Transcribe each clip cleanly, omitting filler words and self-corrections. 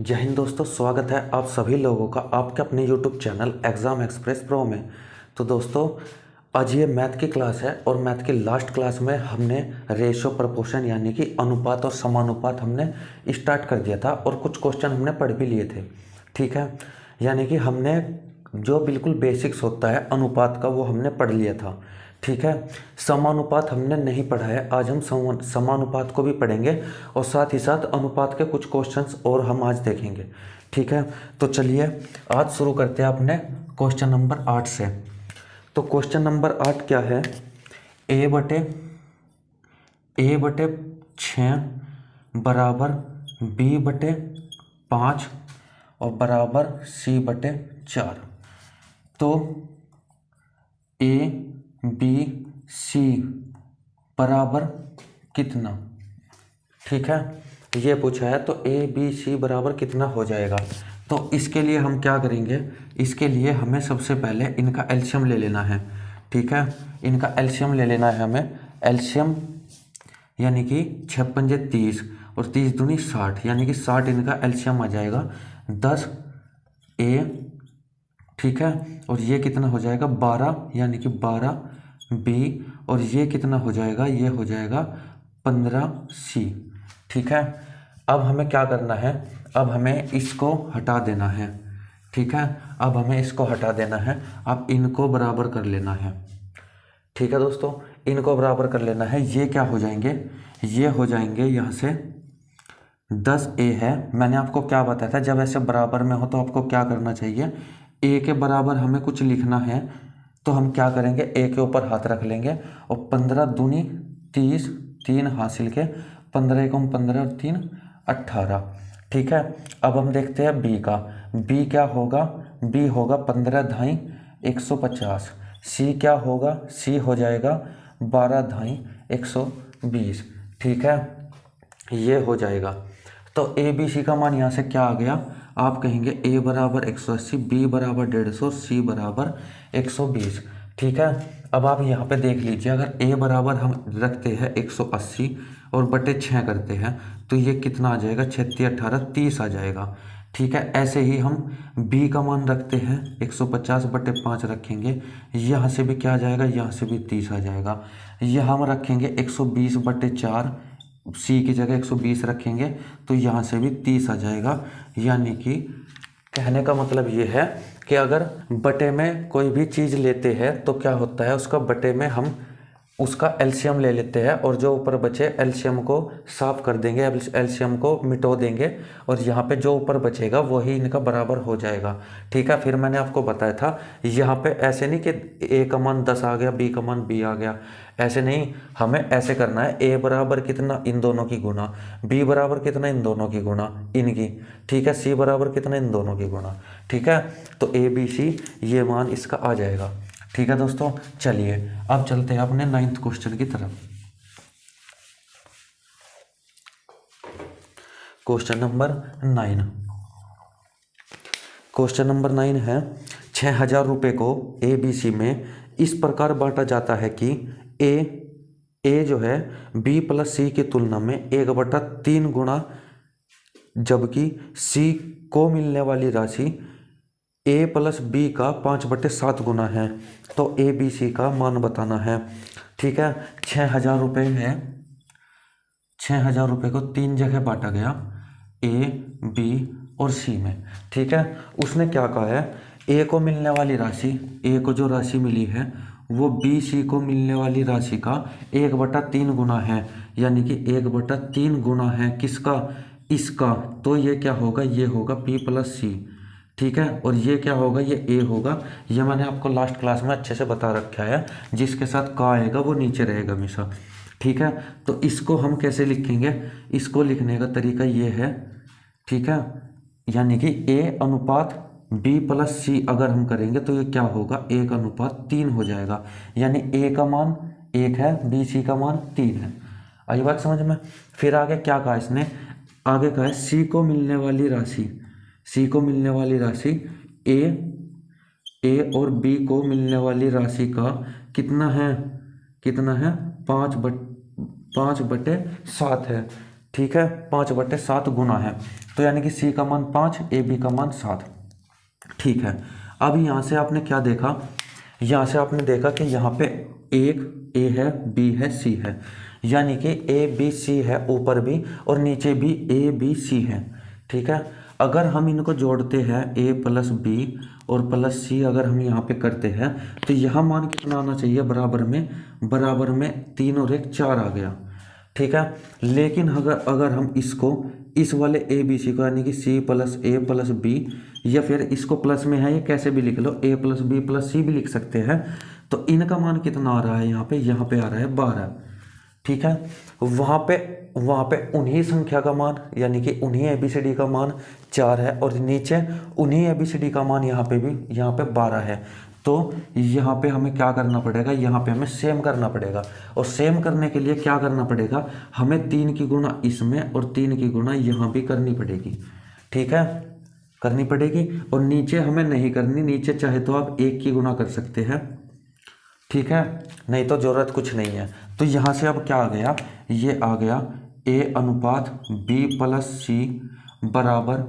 जय हिंद दोस्तों, स्वागत है आप सभी लोगों का आपके अपने YouTube channel exam express pro में। तो दोस्तों, आज ये मैथ की क्लास है और मैथ की लास्ट क्लास में हमने रेशो प्रपोर्शन यानी कि अनुपात और समानुपात हमने स्टार्ट कर दिया था और कुछ क्वेश्चन हमने पढ़ भी लिए थे। ठीक है, यानी कि हमने जो बिल्कुल बेसिक्स होता है अनुपात का वो हमने पढ़ लिया था। ठीक है, समानुपात हमने नहीं पढ़ा है। आज हम समानुपात को भी पढ़ेंगे और साथ ही साथ अनुपात के कुछ क्वेश्चंस और हम आज देखेंगे। ठीक है, तो चलिए आज शुरू करते हैं अपने क्वेश्चन नंबर 8 से। तो क्वेश्चन नंबर 8 क्या है? ए बटे 6 बराबर b/5 और बराबर c/4। तो ए बी सी बराबर कितना? ठीक है, ये पूछा है। तो ए बी सी बराबर कितना हो जाएगा? तो इसके लिए हम क्या करेंगे? इसके लिए हमें सबसे पहले इनका एलसीएम ले लेना है। ठीक है, इनका एलसीएम ले लेना है हमें। एलसीएम यानी कि 6 पंजे 30 और 30 दूनी 60, यानी कि 60 इनका एलसीएम आ जाएगा 10 ए। ठीक है, और ये कितना हो जाएगा 12, यानी कि 12 बी, और ये कितना हो जाएगा? ये हो जाएगा 15 सी। ठीक है, अब हमें क्या करना है? अब हमें इसको हटा देना है। ठीक है, अब हमें इसको हटा देना है। अब इनको बराबर कर लेना है। ठीक है दोस्तों, इनको बराबर कर लेना है। ये क्या हो जाएंगे? ये हो जाएंगे यहाँ से 10 ए है। मैंने आपको क्या बताया था, जब ऐसे बराबर में हो तो आपको क्या करना चाहिए? ए के बराबर हमें कुछ लिखना है तो हम क्या करेंगे? ए के ऊपर हाथ रख लेंगे और 15 दूनी 30, 3 हासिल के 15 एकम 15 और 3 18। ठीक है, अब हम देखते हैं बी का। बी क्या होगा? बी होगा 15 धाई 150। सी क्या होगा? सी हो जाएगा 12 धाई 120। ठीक है, ये हो जाएगा। तो ए बी सी का मान यहाँ से क्या आ गया? आप कहेंगे ए बराबर 180, बी बराबर 150, सी बराबर 120। ठीक है, अब आप यहाँ पे देख लीजिए, अगर ए बराबर हम रखते हैं 180 और बटे 6 करते हैं तो ये कितना आ जाएगा? 36 18 30 आ जाएगा। ठीक है, ऐसे ही हम बी का मान रखते हैं 150 बटे 5 रखेंगे, यहाँ से भी क्या आ जाएगा? यहाँ से भी 30 आ जाएगा। यहाँ हम रखेंगे 120 बटे 4, सी की जगह 120 रखेंगे तो यहाँ से भी 30 आ जाएगा। यानी कि कहने का मतलब ये है कि अगर बटे में कोई भी चीज़ लेते हैं तो क्या होता है? उसका बटे में हम उसका एलसीएम ले लेते हैं और जो ऊपर बचे एलसीएम को साफ कर देंगे, एलसीएम को मिटो देंगे और यहाँ पे जो ऊपर बचेगा वही इनका बराबर हो जाएगा। ठीक है, फिर मैंने आपको बताया था यहाँ पे ऐसे नहीं कि ए का मान 10 आ गया, बी का मान बी आ गया, ऐसे नहीं। हमें ऐसे करना है, ए बराबर कितना? इन दोनों की गुना। बी बराबर कितना? इन दोनों की गुना इनकी। ठीक है, सी बराबर कितना? इन दोनों की गुना। ठीक है, तो ए बी सी ये मान इसका आ जाएगा। ठीक है दोस्तों, चलिए अब चलते हैं अपने 9th क्वेश्चन की तरफ। Question number 9। क्वेश्चन नंबर 9 है, 6,000 रुपये को ए बी सी में इस प्रकार बांटा जाता है कि ए जो है बी प्लस सी की तुलना में 1/3 गुना, जबकि सी को मिलने वाली राशि ए प्लस बी का 5/7 गुना है। तो ए बी सी का मान बताना है। ठीक है, 6,000 रुपये है। 6,000 रुपये को 3 जगह बांटा गया, ए बी और सी में। ठीक है, उसने क्या कहा है? ए को मिलने वाली राशि, ए को जो राशि मिली है वो बी सी को मिलने वाली राशि का 1/3 गुना है, यानी कि 1/3 गुना है किसका? इसका। तो ये क्या होगा? ये होगा बी प्लस सी। ठीक है, और ये क्या होगा? ये ए होगा। ये मैंने आपको लास्ट क्लास में अच्छे से बता रखा है, जिसके साथ का आएगा वो नीचे रहेगा हमेशा। ठीक है, तो इसको हम कैसे लिखेंगे? इसको लिखने का तरीका ये है। ठीक है, यानी कि ए अनुपात बी प्लस सी अगर हम करेंगे तो ये क्या होगा? 1/3 हो जाएगा, यानी ए का मान 1 है, बी सी का मान 3 है। आई बात समझ में? फिर आगे क्या कहा इसने? आगे कहा है सी को मिलने वाली राशि, सी को मिलने वाली राशि ए और बी को मिलने वाली राशि का कितना है? कितना है? 5/7 है। ठीक है, 5/7 गुना है, तो यानी कि सी का मान 5, ए बी का मान 7। ठीक है, अब यहाँ से आपने क्या देखा, यहाँ से आपने देखा कि यहाँ पे एक ए है, बी है, सी है, यानी कि ए बी सी है ऊपर भी और नीचे भी ए बी सी है। ठीक है, अगर हम इनको जोड़ते हैं ए प्लस बी और प्लस सी, अगर हम यहाँ पे करते हैं तो यहाँ मान कितना आना चाहिए, बराबर में 3 और 1 4 आ गया। ठीक है, लेकिन अगर हम इसको इस वाले ए बी सी को यानी कि सी प्लस ए प्लस बी, या फिर इसको प्लस में है ये कैसे भी लिख लो, ए प्लस बी प्लस सी भी लिख सकते हैं, तो इनका मान कितना आ रहा है, यहाँ पे आ रहा है 12। ठीक है, वहाँ पे उन्हीं संख्या का मान यानी कि उन्हीं ABCD का मान 4 है और नीचे उन्हीं ABCD का मान यहाँ पे 12 है। तो यहाँ पे हमें क्या करना पड़ेगा, यहाँ पे हमें सेम करना पड़ेगा, और सेम करने के लिए क्या करना पड़ेगा, हमें 3 की गुणा इसमें और 3 की गुणा यहाँ भी करनी पड़ेगी। ठीक है, करनी पड़ेगी, और नीचे हमें नहीं करनी, नीचे चाहे तो आप 1 की गुणा कर सकते हैं। ठीक है, नहीं तो ज़रूरत कुछ नहीं है। तो यहाँ से अब क्या आ गया, ये आ गया A अनुपात B प्लस सी बराबर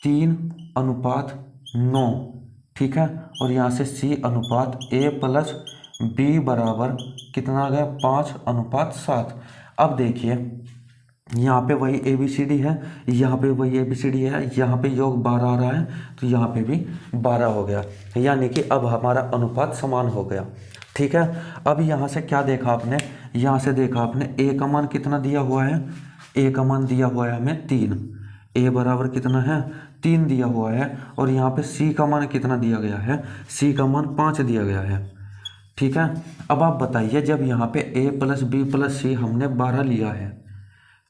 3:9। ठीक है, और यहाँ से C अनुपात A प्लस B बराबर कितना आ गया, 5:7। अब देखिए यहाँ पे वही ABCD है, यहाँ पे वही ABCD है, यहाँ पे योग 12 आ रहा है, तो यहाँ पे भी 12 हो गया, यानी कि अब हमारा अनुपात समान हो गया। ठीक है, अब यहाँ से क्या देखा आपने, यहाँ से देखा आपने A का मान कितना दिया हुआ है, A का मान दिया हुआ है हमें 3, A बराबर कितना है 3 दिया हुआ है, और यहाँ पे C का मान कितना दिया गया है, C का मान 5 दिया गया है। ठीक है, अब आप बताइए जब यहाँ पे A प्लस बी प्लस सी हमने 12 लिया है,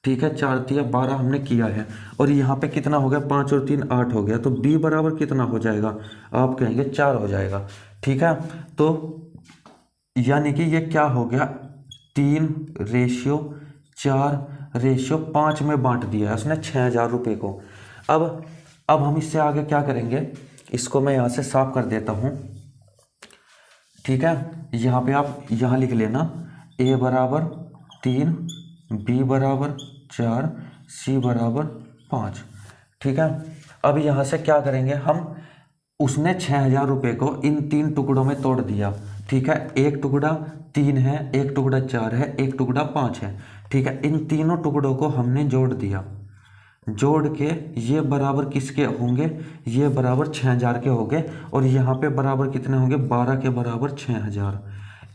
ठीक है, 4 दिया 12 हमने किया है, और यहाँ पे कितना हो गया, 5 और 3 8 हो गया, तो B बराबर कितना हो जाएगा, आप कहेंगे 4 हो जाएगा। ठीक है, तो यानी कि ये क्या हो गया, 3:4:5 में बांट दिया है उसने 6,000 रुपये को। अब हम इससे आगे क्या करेंगे, इसको मैं यहाँ से साफ कर देता हूँ। ठीक है, यहाँ पे आप यहाँ लिख लेना A बराबर 3, B बराबर 4, C बराबर 5। ठीक है, अब यहाँ से क्या करेंगे हम, उसने 6,000 रुपये को इन 3 टुकड़ों में तोड़ दिया। ठीक है, एक टुकड़ा 3 है, एक टुकड़ा 4 है, एक टुकड़ा 5 है। ठीक है, इन तीनों टुकड़ों को हमने जोड़ दिया, जोड़ के ये बराबर किसके होंगे, ये बराबर 6,000 के होंगे, और यहाँ पे बराबर कितने होंगे, 12 के बराबर 6,000,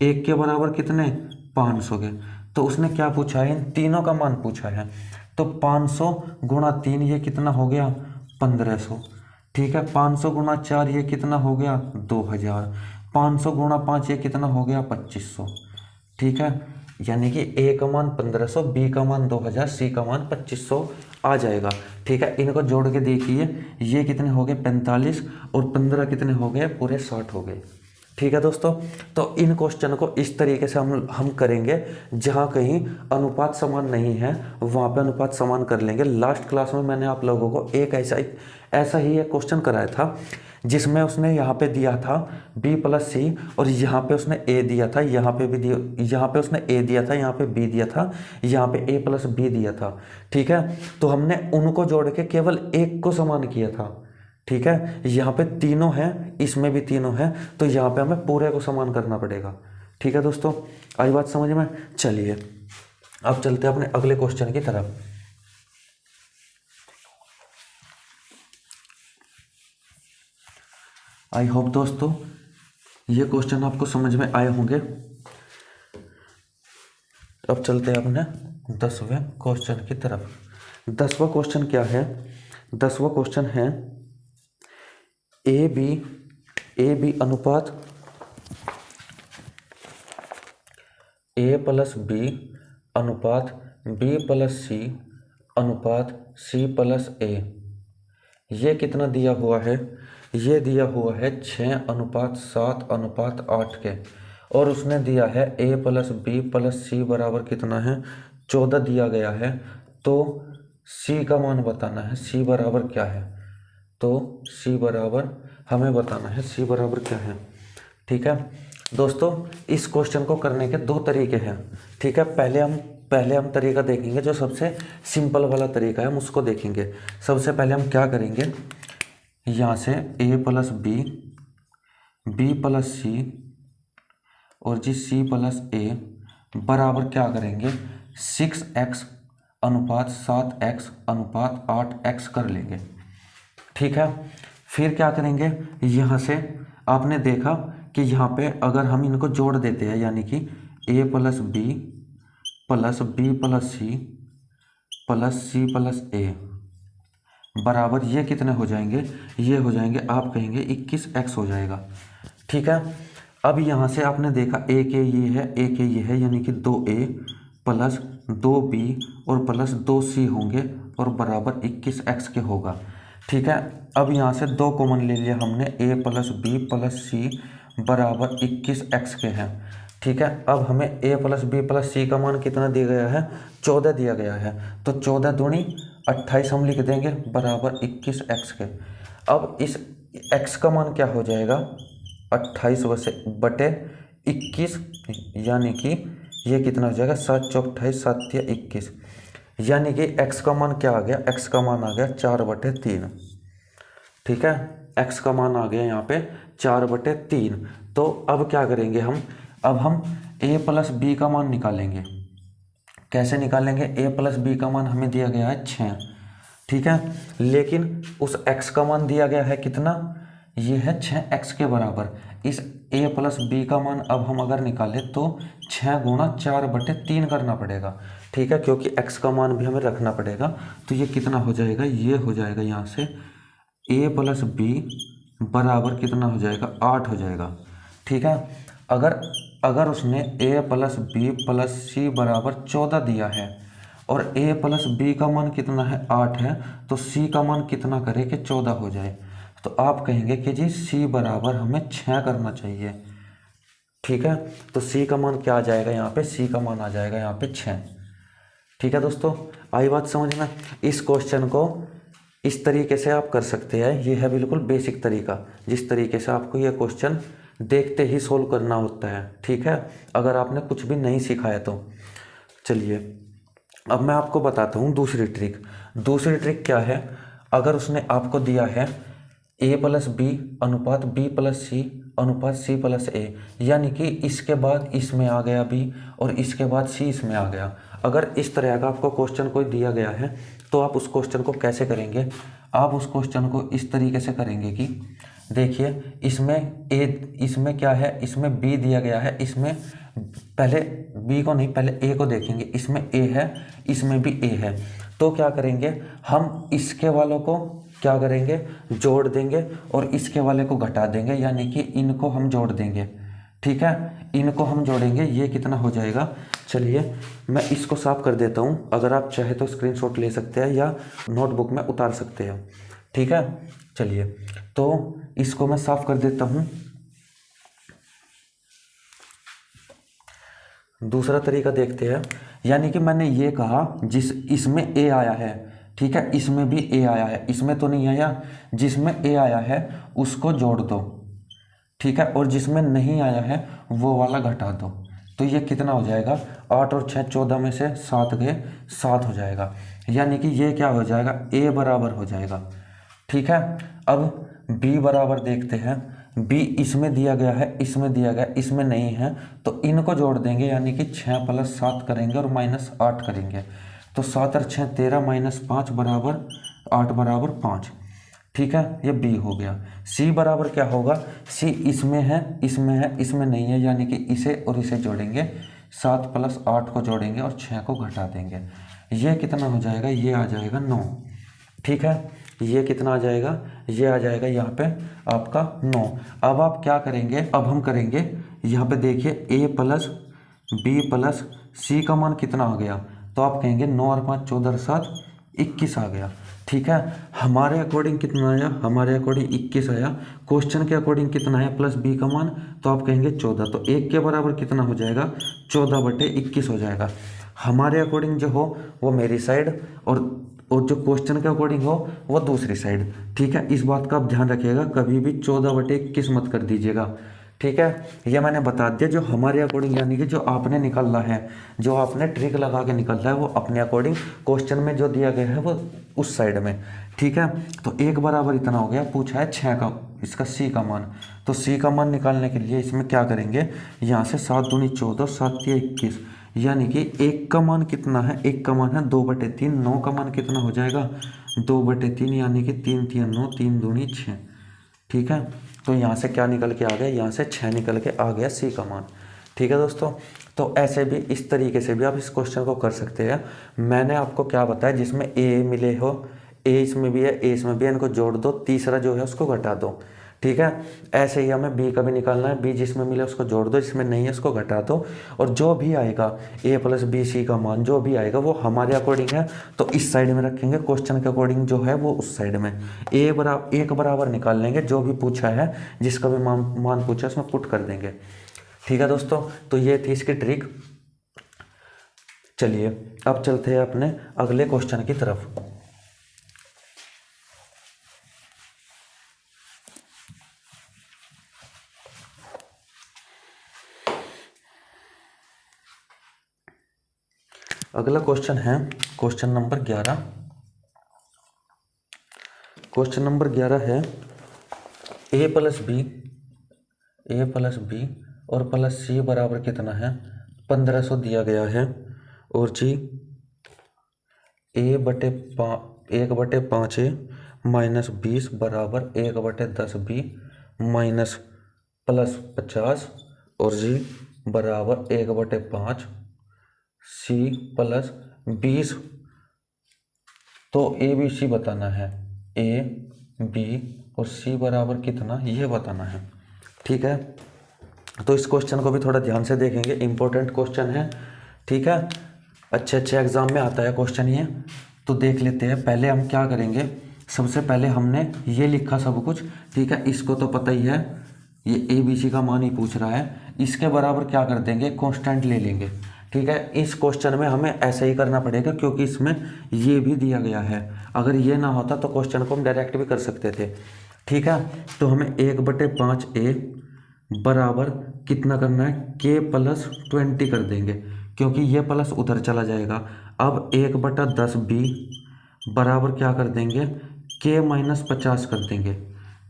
एक के बराबर कितने 500 के। तो उसने क्या पूछा है, इन तीनों का मान पूछा है, तो 500 गुणा 3 ये कितना हो गया 1500। ठीक है, 500 गुणा 4 ये कितना हो गया 2000, 500 गुणा 5 ये कितना हो गया 2500। ठीक है, यानी कि A का मान 1500, B का मान 2000, C का मान 2500 आ जाएगा। ठीक है, इनको जोड़ के देखिए, ये कितने हो गए 45, और 15 कितने हो गए, पूरे 60 हो गए। ठीक है दोस्तों, तो इन क्वेश्चन को इस तरीके से हम करेंगे, जहाँ कहीं अनुपात समान नहीं है वहाँ पे अनुपात समान कर लेंगे। लास्ट क्लास में मैंने आप लोगों को एक ऐसा ही एक क्वेश्चन कराया था, जिसमें उसने यहाँ पे दिया था B प्लस सी, और यहाँ पे उसने A दिया था, यहाँ पे भी दिया, यहाँ पे उसने A दिया था, यहाँ पे B दिया था, यहाँ पे A प्लस B दिया था। ठीक है, तो हमने उनको जोड़ के केवल एक को समान किया था। ठीक है, यहाँ पे तीनों हैं, इसमें भी तीनों हैं, तो यहाँ पे हमें पूरे को समान करना पड़ेगा। ठीक है दोस्तों, आई बात समझ में। चलिए अब चलते हैं अपने अगले क्वेश्चन की तरफ। आई होप दोस्तों ये क्वेश्चन आपको समझ में आए होंगे। अब चलते हैं अपने 10वें क्वेश्चन की तरफ। 10वां क्वेश्चन क्या है, 10वां क्वेश्चन है ए बी अनुपात A प्लस बी अनुपात B प्लस सी अनुपात C प्लस A, ये कितना दिया हुआ है, ये दिया हुआ है 6:7:8 के, और उसने दिया है A प्लस बी प्लस सी बराबर कितना है 14 दिया गया है। तो C का मान बताना है, C बराबर क्या है, तो C बराबर हमें बताना है C बराबर क्या है। ठीक है दोस्तों, इस क्वेश्चन को करने के दो तरीके हैं। ठीक है, पहले हम पहले हम तरीका देखेंगे जो सबसे सिंपल वाला तरीका है, हम उसको देखेंगे। सबसे पहले हम क्या करेंगे, यहाँ से a plus B, B plus C और जी सी प्लस ए बराबर क्या करेंगे 6x अनुपात 7x अनुपात 8x कर लेंगे। ठीक है, फिर क्या करेंगे, यहाँ से आपने देखा कि यहाँ पे अगर हम इनको जोड़ देते हैं, यानी कि a plus B plus C plus C plus A बराबर ये कितने हो जाएंगे, ये हो जाएंगे आप कहेंगे 21x हो जाएगा। ठीक है, अब यहाँ से आपने देखा a के ये है, a के ये है, यानी कि 2a प्लस 2b और प्लस 2c होंगे और बराबर 21x के होगा। ठीक है, अब यहाँ से 2 कॉमन ले लिया हमने, a प्लस बी प्लस सी बराबर 21x के हैं। ठीक है, अब हमें a plus B plus C का मान कितना दिया गया है, 14 दिया गया है, तो 14 दूनी 28 हम लिख देंगे बराबर 21x के। अब इस x का मान क्या हो जाएगा 28 बटे 21, यानी कि ये कितना हो जाएगा 7 चौक 28 7 या 21, यानी कि x का मान क्या आ गया, x का मान आ गया 4/3। ठीक है, x का मान आ गया यहाँ पे 4/3। तो अब क्या करेंगे हम, अब हम a प्लस बी का मान निकालेंगे। कैसे निकालेंगे, a प्लस बी का मान हमें दिया गया है 6। ठीक है, लेकिन उस x का मान दिया गया है कितना, ये है 6x के बराबर। इस a प्लस बी का मान अब हम अगर निकालें तो 6 गुणा 4/3 करना पड़ेगा। ठीक है, क्योंकि x का मान भी हमें रखना पड़ेगा। तो ये कितना हो जाएगा, ये हो जाएगा यहाँ से a प्लस बी बराबर कितना हो जाएगा 8 हो जाएगा। ठीक है, अगर उसने a प्लस बी प्लस सी बराबर 14 दिया है और a प्लस बी का मान कितना है 8 है, तो c का मान कितना करे कि 14 हो जाए, तो आप कहेंगे कि जी c बराबर हमें 6 करना चाहिए। ठीक है, तो c का मान क्या आ जाएगा, यहाँ पे c का मान आ जाएगा यहाँ पे 6। ठीक है दोस्तों, आई बात समझ में। इस क्वेश्चन को इस तरीके से आप कर सकते हैं, ये है बिल्कुल बेसिक तरीका, जिस तरीके से आपको ये क्वेश्चन देखते ही सोल्व करना होता है। ठीक है, अगर आपने कुछ भी नहीं सीखा है तो। चलिए अब मैं आपको बताता हूँ दूसरी ट्रिक। दूसरी ट्रिक क्या है, अगर उसने आपको दिया है a प्लस बी अनुपात b प्लस सी अनुपात c प्लस ए, यानी कि इसके बाद इसमें आ गया b और इसके बाद c इसमें आ गया। अगर इस तरह का आपको क्वेश्चन कोई दिया गया है तो आप उस क्वेश्चन को कैसे करेंगे, आप उस क्वेश्चन को इस तरीके से करेंगे कि देखिए इसमें क्या है, इसमें b दिया गया है, इसमें पहले b को नहीं पहले a को देखेंगे, इसमें a है इसमें भी a है। तो क्या करेंगे हम, इसके वालों को क्या करेंगे जोड़ देंगे और इसके वाले को घटा देंगे, यानी कि इनको हम जोड़ देंगे। ठीक है, इनको हम जोड़ेंगे, ये कितना हो जाएगा। चलिए मैं इसको साफ कर देता हूँ, अगर आप चाहे तो स्क्रीनशॉट ले सकते हैं या नोटबुक में उतार सकते हैं। ठीक है, चलिए तो इसको मैं साफ कर देता हूँ। दूसरा तरीका देखते हैं, यानी कि मैंने ये कहा जिस इसमें a आया है, ठीक है, इसमें भी a आया है, इसमें तो नहीं आया, जिसमें a आया है उसको जोड़ दो। ठीक है, और जिसमें नहीं आया है वो वाला घटा दो। तो ये कितना हो जाएगा 8 और 6 14 में से 7 गए 7 हो जाएगा, यानी कि ये क्या हो जाएगा a बराबर हो जाएगा। ठीक है, अब b बराबर देखते हैं, b इसमें दिया गया है इसमें दिया गया इसमें नहीं है, तो इनको जोड़ देंगे, यानी कि 6 + 7 करेंगे और -8 करेंगे। तो 7 और 6 13 -5 बराबर 8 बराबर 5। ठीक है, ये b हो गया। c बराबर क्या होगा, c इसमें है इसमें नहीं है, यानी कि इसे और इसे जोड़ेंगे, 7 + 8 को जोड़ेंगे और 6 को घटा देंगे। ये कितना हो जाएगा, ये आ जाएगा 9। ठीक है, ये कितना आ जाएगा, ये आ जाएगा यहाँ पे आपका 9। अब आप क्या करेंगे, अब हम करेंगे यहाँ पे देखिए a plus B plus C का मान कितना आ गया, तो आप कहेंगे 9 और 5 14 और 7 21 आ गया। ठीक है, हमारे अकॉर्डिंग कितना आया, हमारे अकॉर्डिंग 21 आया। क्वेश्चन के अकॉर्डिंग कितना है प्लस बी का मान, तो आप कहेंगे 14, तो 1 के बराबर कितना हो जाएगा 14/21 हो जाएगा। हमारे अकॉर्डिंग जो हो वो मेरी साइड और जो क्वेश्चन के अकॉर्डिंग हो वो दूसरी साइड। ठीक है, इस बात का आप ध्यान रखिएगा, कभी भी 14/21 मत कर दीजिएगा। ठीक है, ये मैंने बता दिया जो हमारे अकॉर्डिंग, यानी कि जो आपने निकालना है, जो आपने ट्रिक लगा के निकालना है वो अपने अकॉर्डिंग क्वेश्चन में जो दिया गया है वो उस साइड में। ठीक है, तो 1 बराबर इतना हो गया, पूछा है 6 का, इसका सी का मान। तो सी का मान निकालने के लिए इसमें क्या करेंगे, यहाँ से 7 दूनी 14, 7 तिया 21, यानी कि 1 का मान कितना है, 1 का मान है 2/3, 9 का मान कितना हो जाएगा 2/3, यानी कि 3 तिया 9, 3 दूनी 6। ठीक है, तो यहाँ से क्या निकल के आ गया, यहाँ से 6 निकल के आ गया सी का मान। ठीक है दोस्तों, तो ऐसे भी इस तरीके से भी आप इस क्वेश्चन को कर सकते हैं। मैंने आपको क्या बताया, जिसमें ए मिले हो, ए इसमें भी है, ए इसमें भी है, इनको जोड़ दो, तीसरा जो है उसको घटा दो। ठीक है, ऐसे ही हमें बी का भी निकालना है, बी जिसमें मिले उसको जोड़ दो, जिसमें नहीं है उसको घटा दो, और जो भी आएगा ए प्लस बी सी का मान जो भी आएगा वो हमारे अकॉर्डिंग है तो इस साइड में रखेंगे, क्वेश्चन के अकॉर्डिंग जो है वो उस साइड में। एक बराबर निकाल लेंगे, जो भी पूछा है जिसका भी मान पूछा है उसमें पुट कर देंगे। ठीक है दोस्तों, तो ये थी इसकी ट्रिक। चलिए अब चलते हैं अपने अगले क्वेश्चन की तरफ। अगला क्वेश्चन है क्वेश्चन नंबर 11। क्वेश्चन नंबर 11 है ए प्लस बी और प्लस सी बराबर कितना है, 1500 दिया गया है, और जी 1/5 ए माइनस 20 बराबर 1/10 बी माइनस प्लस 50, और जी बराबर 1/5 सी प्लस 20। तो ए बी सी बताना है, ए बी और सी बराबर कितना ये बताना है। ठीक है, तो इस क्वेश्चन को भी थोड़ा ध्यान से देखेंगे, इंपॉर्टेंट क्वेश्चन है। ठीक है, अच्छे एग्जाम में आता है क्वेश्चन ये, तो देख लेते हैं। पहले हम क्या करेंगे, सबसे पहले हमने ये लिखा सब कुछ। ठीक है, इसको तो पता ही है, ये ए बी सी का मान ही पूछ रहा है, इसके बराबर क्या कर देंगे, कांस्टेंट ले लेंगे। ठीक है, इस क्वेश्चन में हमें ऐसे ही करना पड़ेगा क्योंकि इसमें ये भी दिया गया है, अगर ये ना होता तो क्वेश्चन को हम डायरेक्ट भी कर सकते थे। ठीक है, तो हमें 1/5 ए बराबर कितना करना है, के प्लस 20 कर देंगे, क्योंकि ये प्लस उधर चला जाएगा। अब 1/10 बी बराबर क्या कर देंगे, के माइनस 50 कर देंगे।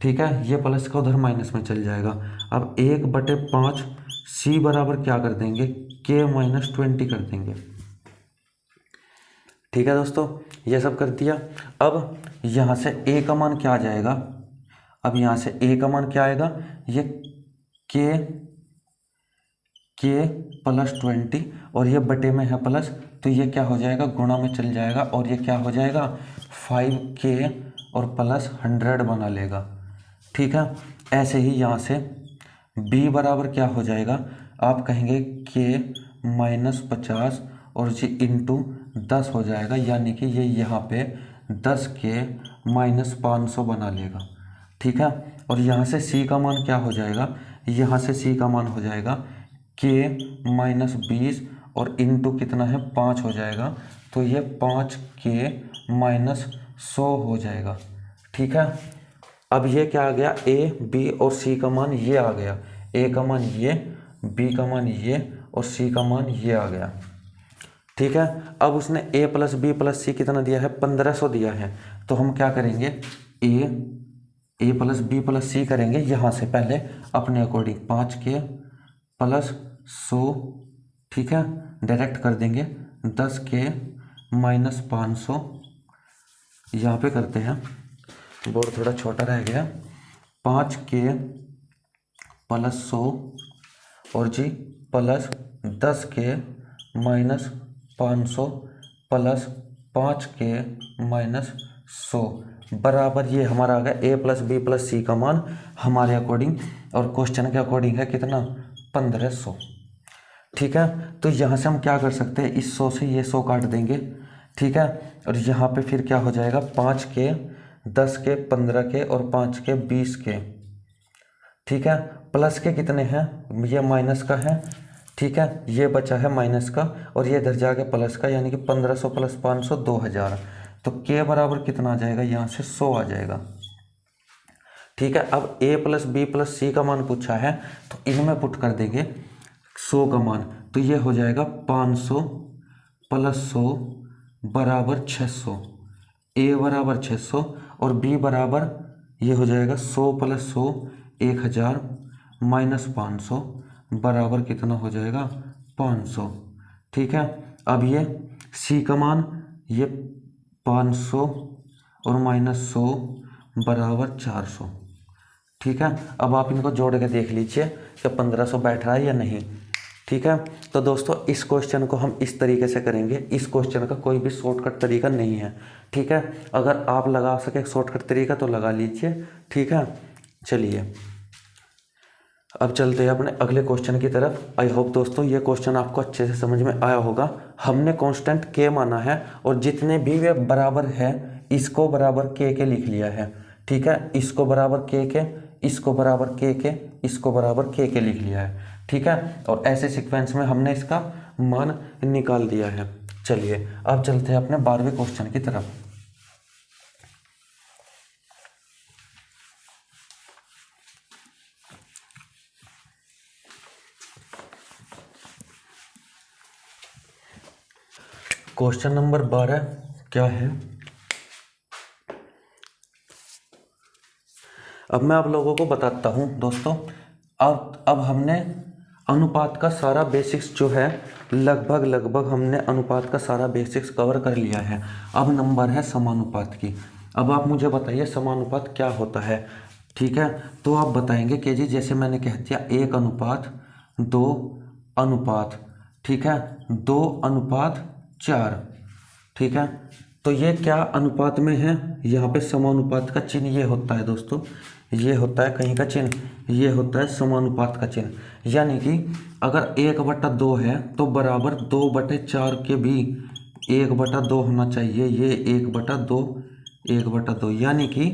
ठीक है, ये प्लस का उधर माइनस में चल जाएगा। अब 1/5 सी बराबर क्या कर देंगे, के माइनस 20 कर देंगे। ठीक है दोस्तों, ये सब कर दिया। अब यहाँ से ए का मान क्या आ जाएगा, अब यहाँ से ए का मान क्या आएगा, ये के प्लस 20 और ये बटे में है प्लस, तो ये क्या हो जाएगा, गुणा में चल जाएगा, और ये क्या हो जाएगा 5k और प्लस 100 बना लेगा। ठीक है, ऐसे ही यहाँ से b बराबर क्या हो जाएगा, आप कहेंगे k माइनस 50 और जी इंटू 10 हो जाएगा, यानी कि ये यहाँ पे 10k माइनस 500 बना लेगा। ठीक है, और यहाँ से c का मान क्या हो जाएगा, यहाँ से c का मान हो जाएगा k माइनस 20 और इंटू कितना है 5 हो जाएगा, तो ये 5k माइनस 100 हो जाएगा। ठीक है, अब ये क्या आ गया, a b और c का मान ये आ गया, a का मान ये, b का मान ये और c का मान ये आ गया। ठीक है, अब उसने a प्लस बी प्लस सी कितना दिया है, 1500 दिया है, तो हम क्या करेंगे, ए प्लस बी प्लस सी करेंगे यहाँ से पहले अपने अकॉर्डिंग 5k प्लस 100। ठीक है, डायरेक्ट कर देंगे, 10k माइनस 500 यहाँ पे करते हैं, बोर्ड थोड़ा छोटा रह गया, 5k प्लस 100 और G plus 10k minus 500 plus 5k minus 100 बराबर ये हमारा आ गया A plus B plus C का मान हमारे अकॉर्डिंग, और क्वेश्चन के अकॉर्डिंग है कितना 1500। ठीक है, तो यहाँ से हम क्या कर सकते हैं, इस 100 से ये 100 काट देंगे। ठीक है, और यहाँ पे फिर क्या हो जाएगा, 5k 10k 15k और 5k 20k। ठीक है, प्लस के कितने हैं, ये माइनस का है। ठीक है, ये बचा है माइनस का और ये इधर जाके प्लस का, यानी कि 1500 प्लस 500 2000, तो k बराबर कितना आ जाएगा, यहाँ से 100 आ जाएगा। ठीक है। अब a plus B plus C का मान पूछा है तो इनमें पुट कर देंगे 100 का मान, तो ये हो जाएगा 500 प्लस 100 बराबर 600। a बराबर 600 और b बराबर ये हो जाएगा 100 प्लस 100 1000 माइनस 500 बराबर कितना हो जाएगा 500। ठीक है। अब ये c का मान ये 500 और माइनस 100 बराबर 400। ठीक है। अब आप इनको जोड़ के देख लीजिए कि 1500 बैठ रहा है या नहीं। ठीक है। तो दोस्तों इस क्वेश्चन को हम इस तरीके से करेंगे। इस क्वेश्चन का कोई भी शॉर्टकट तरीका नहीं है। ठीक है। अगर आप लगा सके शॉर्टकट तरीका तो लगा लीजिए। ठीक है। चलिए अब चलते हैं अपने अगले क्वेश्चन की तरफ। आई होप दोस्तों ये क्वेश्चन आपको अच्छे से समझ में आया होगा। हमने कांस्टेंट के माना है और जितने भी वे बराबर है इसको बराबर के लिख लिया है। ठीक है। इसको बराबर के, इसको बराबर के, इसको बराबर के लिख लिया है। ठीक है। और ऐसे सीक्वेंस में हमने इसका मान निकाल दिया है। चलिए अब चलते हैं अपने 12वें क्वेश्चन की तरफ। क्वेश्चन नंबर 12 क्या है? अब मैं आप लोगों को बताता हूं दोस्तों। अब हमने अनुपात का सारा बेसिक्स जो है लगभग हमने अनुपात का सारा बेसिक्स कवर कर लिया है। अब नंबर है समानुपात की। अब आप मुझे बताइए समानुपात क्या होता है। ठीक है। तो आप बताएंगे कि जी जैसे मैंने कह दिया 1 अनुपात 2 अनुपात, ठीक है, 2 अनुपात 4। ठीक है। तो ये क्या अनुपात में है? यहाँ पे समानुपात का चिन्ह ये होता है दोस्तों, ये होता है कहीं का चिन्ह, ये होता है समानुपात का चिन्ह। यानी कि अगर 1/2 है तो बराबर 2/4 के भी 1/2 होना चाहिए। ये 1/2 1/2। यानी कि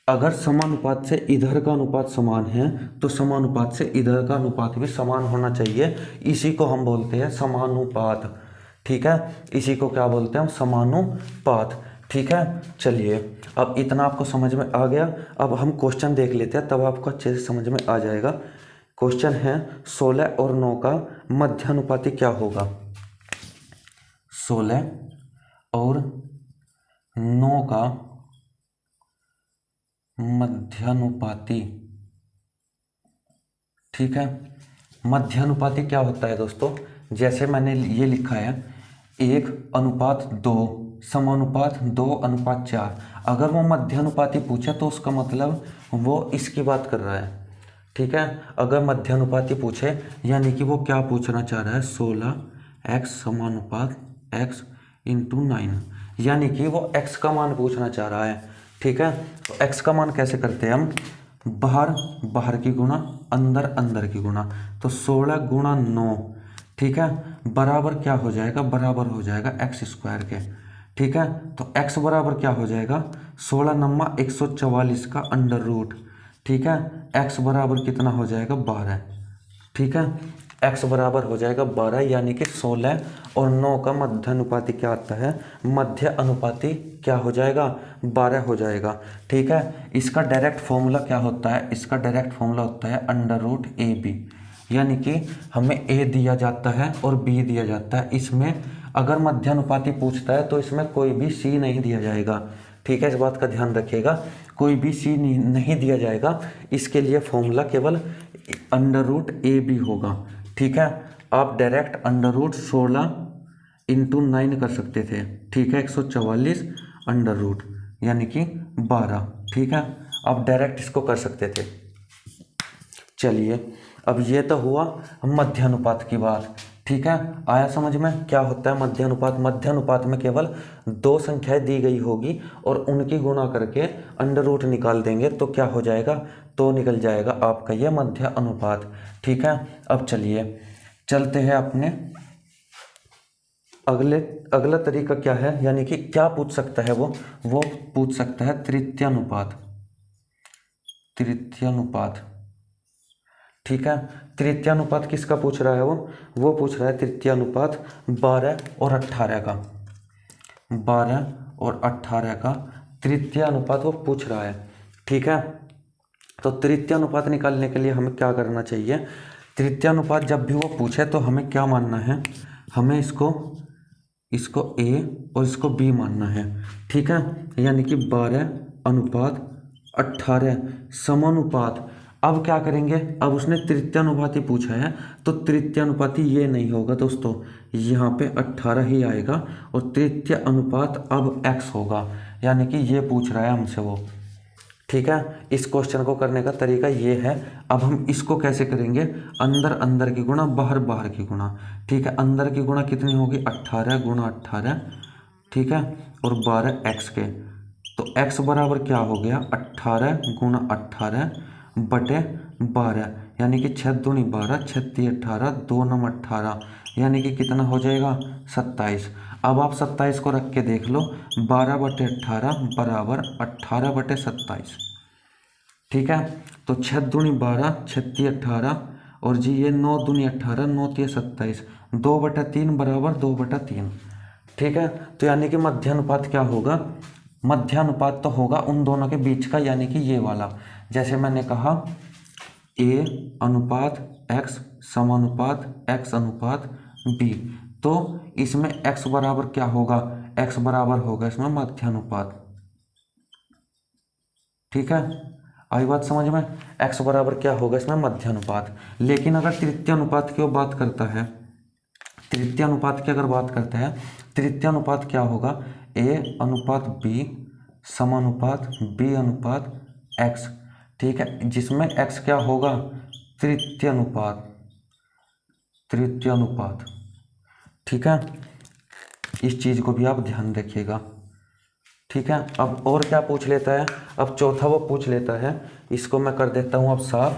अगर समानुपात से इधर का अनुपात समान है तो समानुपात से इधर का अनुपात भी समान होना चाहिए। इसी को हम बोलते हैं समानुपात। ठीक है। इसी को क्या बोलते हैं हम? समानुपात। ठीक है। चलिए अब इतना आपको समझ में आ गया। अब हम क्वेश्चन देख लेते हैं तब आपको अच्छे से समझ में आ जाएगा। क्वेश्चन है 16 और 9 का मध्यानुपाती क्या होगा? 16 और 9 का मध्यानुपाती। ठीक है। मध्यानुपाती क्या होता है दोस्तों? जैसे मैंने ये लिखा है 1/2 समानुपात 2/4। अगर वो मध्यानुपाती पूछे तो उसका मतलब वो इसकी बात कर रहा है। ठीक है। अगर मध्यानुपाती पूछे यानी कि वो क्या पूछना चाह रहा है? 16x समानुपात x × 9, यानी कि वो x का मान पूछना चाह रहा है। ठीक है। तो x का मान कैसे करते हैं हम? बाहर की गुणा अंदर की गुणा। तो 16 × 9, ठीक है, बराबर क्या हो जाएगा? बराबर हो जाएगा x² के। ठीक है। तो x बराबर क्या हो जाएगा? 16 × 144 का अंडर रूट। ठीक है। x बराबर कितना हो जाएगा? 12। ठीक है। x बराबर हो जाएगा 12, यानी कि 16 और 9 का मध्यानुपाती क्या आता है? मध्य अनुपाती क्या हो जाएगा? 12 हो जाएगा। ठीक है। इसका डायरेक्ट फॉर्मूला क्या होता है? इसका डायरेक्ट फॉर्मूला होता है √AB, यानी कि हमें a दिया जाता है और b दिया जाता है। इसमें अगर मध्यानुपाती पूछता है तो इसमें कोई भी c नहीं दिया जाएगा। ठीक है। इस बात का ध्यान रखिएगा, कोई भी c नहीं दिया जाएगा। इसके लिए फॉर्मूला केवल √AB होगा। ठीक है। आप डायरेक्ट √16 × 9 कर सकते थे। ठीक है। 144 अंडर रूट यानी कि 12। ठीक है। आप डायरेक्ट इसको कर सकते थे। चलिए अब ये तो हुआ मध्यानुपात की बात। ठीक है। आया समझ में क्या होता है मध्यानुपात? मध्यानुपात में केवल 2 संख्याएं दी गई होगी और उनकी गुणा करके अंडर रूट निकाल देंगे तो क्या हो जाएगा? तो निकल जाएगा आपका ये मध्य अनुपात। ठीक है। अब चलिए चलते हैं अपने अगला तरीका क्या है, यानी कि क्या पूछ सकता है वो पूछ सकता है तृतीयानुपात। ठीक है। तृतीयानुपात किसका पूछ रहा है? वो पूछ रहा है तृतीयानुपात 12 और 18 का। 12 और 18 का तृतीयानुपात वो पूछ रहा है। ठीक है। तो तृतीय अनुपात निकालने के लिए हमें क्या करना चाहिए, तृतीय अनुपात जब भी वो पूछे तो हमें क्या मानना है, हमें इसको A और इसको B मानना है। ठीक है, यानी कि 12:18 समानुपात। अब क्या करेंगे, अब उसने तृतीय अनुपाती पूछा है तो तृतीय अनुपाती ये नहीं होगा दोस्तों, यहाँ पे 18 ही आएगा और तृतीय अनुपात अब x होगा, यानी कि ये पूछ रहा है हमसे वो। ठीक है, इस क्वेश्चन को करने का तरीका ये है। अब हम इसको कैसे करेंगे, अंदर अंदर की गुणा बाहर बाहर की गुणा। ठीक है, अंदर की गुणा कितनी होगी, 18 गुणा 18, ठीक है, और 12 x के। तो x बराबर क्या हो गया, 18 गुणा 18 बटे 12, यानी कि 6 दूनी 12, 6 तिये 18, 2 नम 18, यानी कि कितना हो जाएगा, 27। अब आप 27 को रख के देख लो, 12/18 बराबर 18/27। ठीक है, तो 6 दूनी 12, 6 तिये 18, और जी ये 9 दूनी 18, 9 तिये 27, 2/3 बराबर 2/3। ठीक है, तो यानी कि मध्यानुपात क्या होगा, मध्यानुपात तो होगा उन दोनों के बीच का, यानी कि ये वाला। जैसे मैंने कहा A अनुपात x समानुपात x अनुपात B, तो इसमें x बराबर क्या होगा, x बराबर होगा इसमें मध्यानुपात। ठीक है, आई बात समझ में, x बराबर क्या होगा इसमें मध्यानुपात। लेकिन अगर तृतीय अनुपात की बात करता है, तृतीय अनुपात की अगर बात करते हैं, तृतीय अनुपात क्या होगा, A अनुपात B समानुपात B अनुपात x। ठीक है, जिसमें x क्या होगा, तृतीय अनुपात, तृतीय अनुपात। ठीक है, इस चीज को भी आप ध्यान रखिएगा। ठीक है, अब और क्या पूछ लेता है, अब चौथा वो पूछ लेता है, इसको मैं कर देता हूं अब साफ,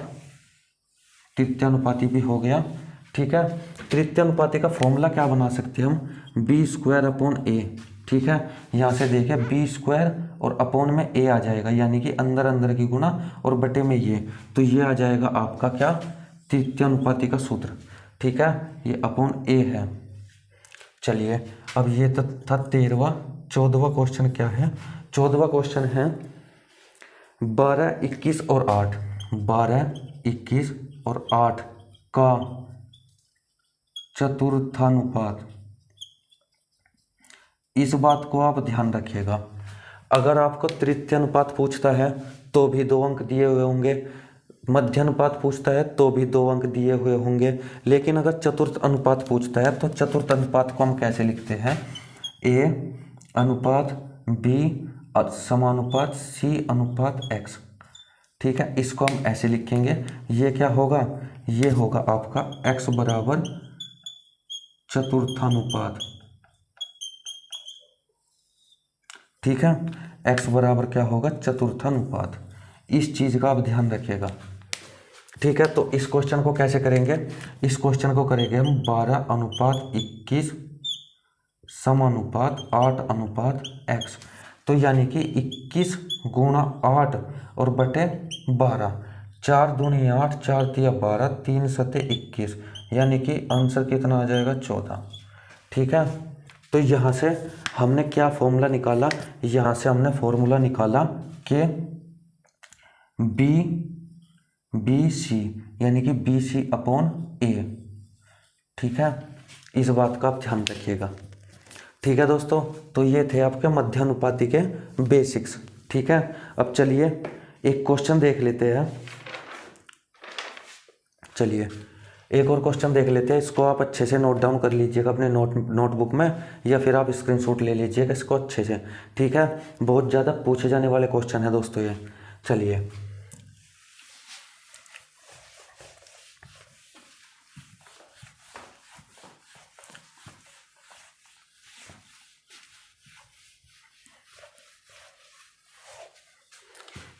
तृतीय अनुपाती भी हो गया। ठीक है, तृतीय अनुपाती का फॉर्मूला क्या बना सकते हैं हम, b² a। ठीक है, यहाँ से देखिए b² और अपॉन में a आ जाएगा, यानी कि अंदर अंदर की गुणा और बटे में ये, तो ये आ जाएगा आपका क्या, तृतीय अनुपाती का सूत्र। ठीक है, ये अपॉन a है। चलिए, अब ये तो था 13वां। 14वां क्वेश्चन क्या है, 14वां क्वेश्चन है 12, 21 और 8, 12, 21 और 8 का चतुर्थानुपात। इस बात को आप ध्यान रखिएगा, अगर आपको तृतीय अनुपात पूछता है तो भी 2 अंक दिए हुए होंगे, मध्य अनुपात पूछता है तो भी 2 अंक दिए हुए होंगे, लेकिन अगर चतुर्थ अनुपात पूछता है तो चतुर्थ अनुपात को हम कैसे लिखते हैं, A अनुपात B समानुपात C अनुपात x। ठीक है, इसको हम ऐसे लिखेंगे, ये क्या होगा, ये होगा आपका x बराबर चतुर्थानुपात। ठीक है, x बराबर क्या होगा, चतुर्थानुपात। इस चीज का आप ध्यान रखिएगा। ठीक है, तो इस क्वेश्चन को कैसे करेंगे, इस क्वेश्चन को करेंगे हम 12:21 समानुपात 8 x। तो यानी कि 21 गुणा 8 और बटे 12, 4 दूनी 8, 4 तिया 12, 3 सते 21, यानी कि आंसर कितना आ जाएगा, 14। ठीक है, तो यहाँ से हमने क्या फॉर्मूला निकाला, यहाँ से हमने फॉर्मूला निकाला कि BC यानी कि BC अपॉन A। ठीक है, इस बात का आप ध्यान रखिएगा। ठीक है दोस्तों, तो ये थे आपके मध्यानुपाती के बेसिक्स। ठीक है, अब चलिए एक क्वेश्चन देख लेते हैं। चलिए एक और क्वेश्चन देख लेते हैं, इसको आप अच्छे से नोट डाउन कर लीजिएगा अपने नोटबुक में, या फिर आप स्क्रीनशॉट ले लीजिएगा इसको अच्छे से। ठीक है, बहुत ज़्यादा पूछे जाने वाले क्वेश्चन है दोस्तों ये। चलिए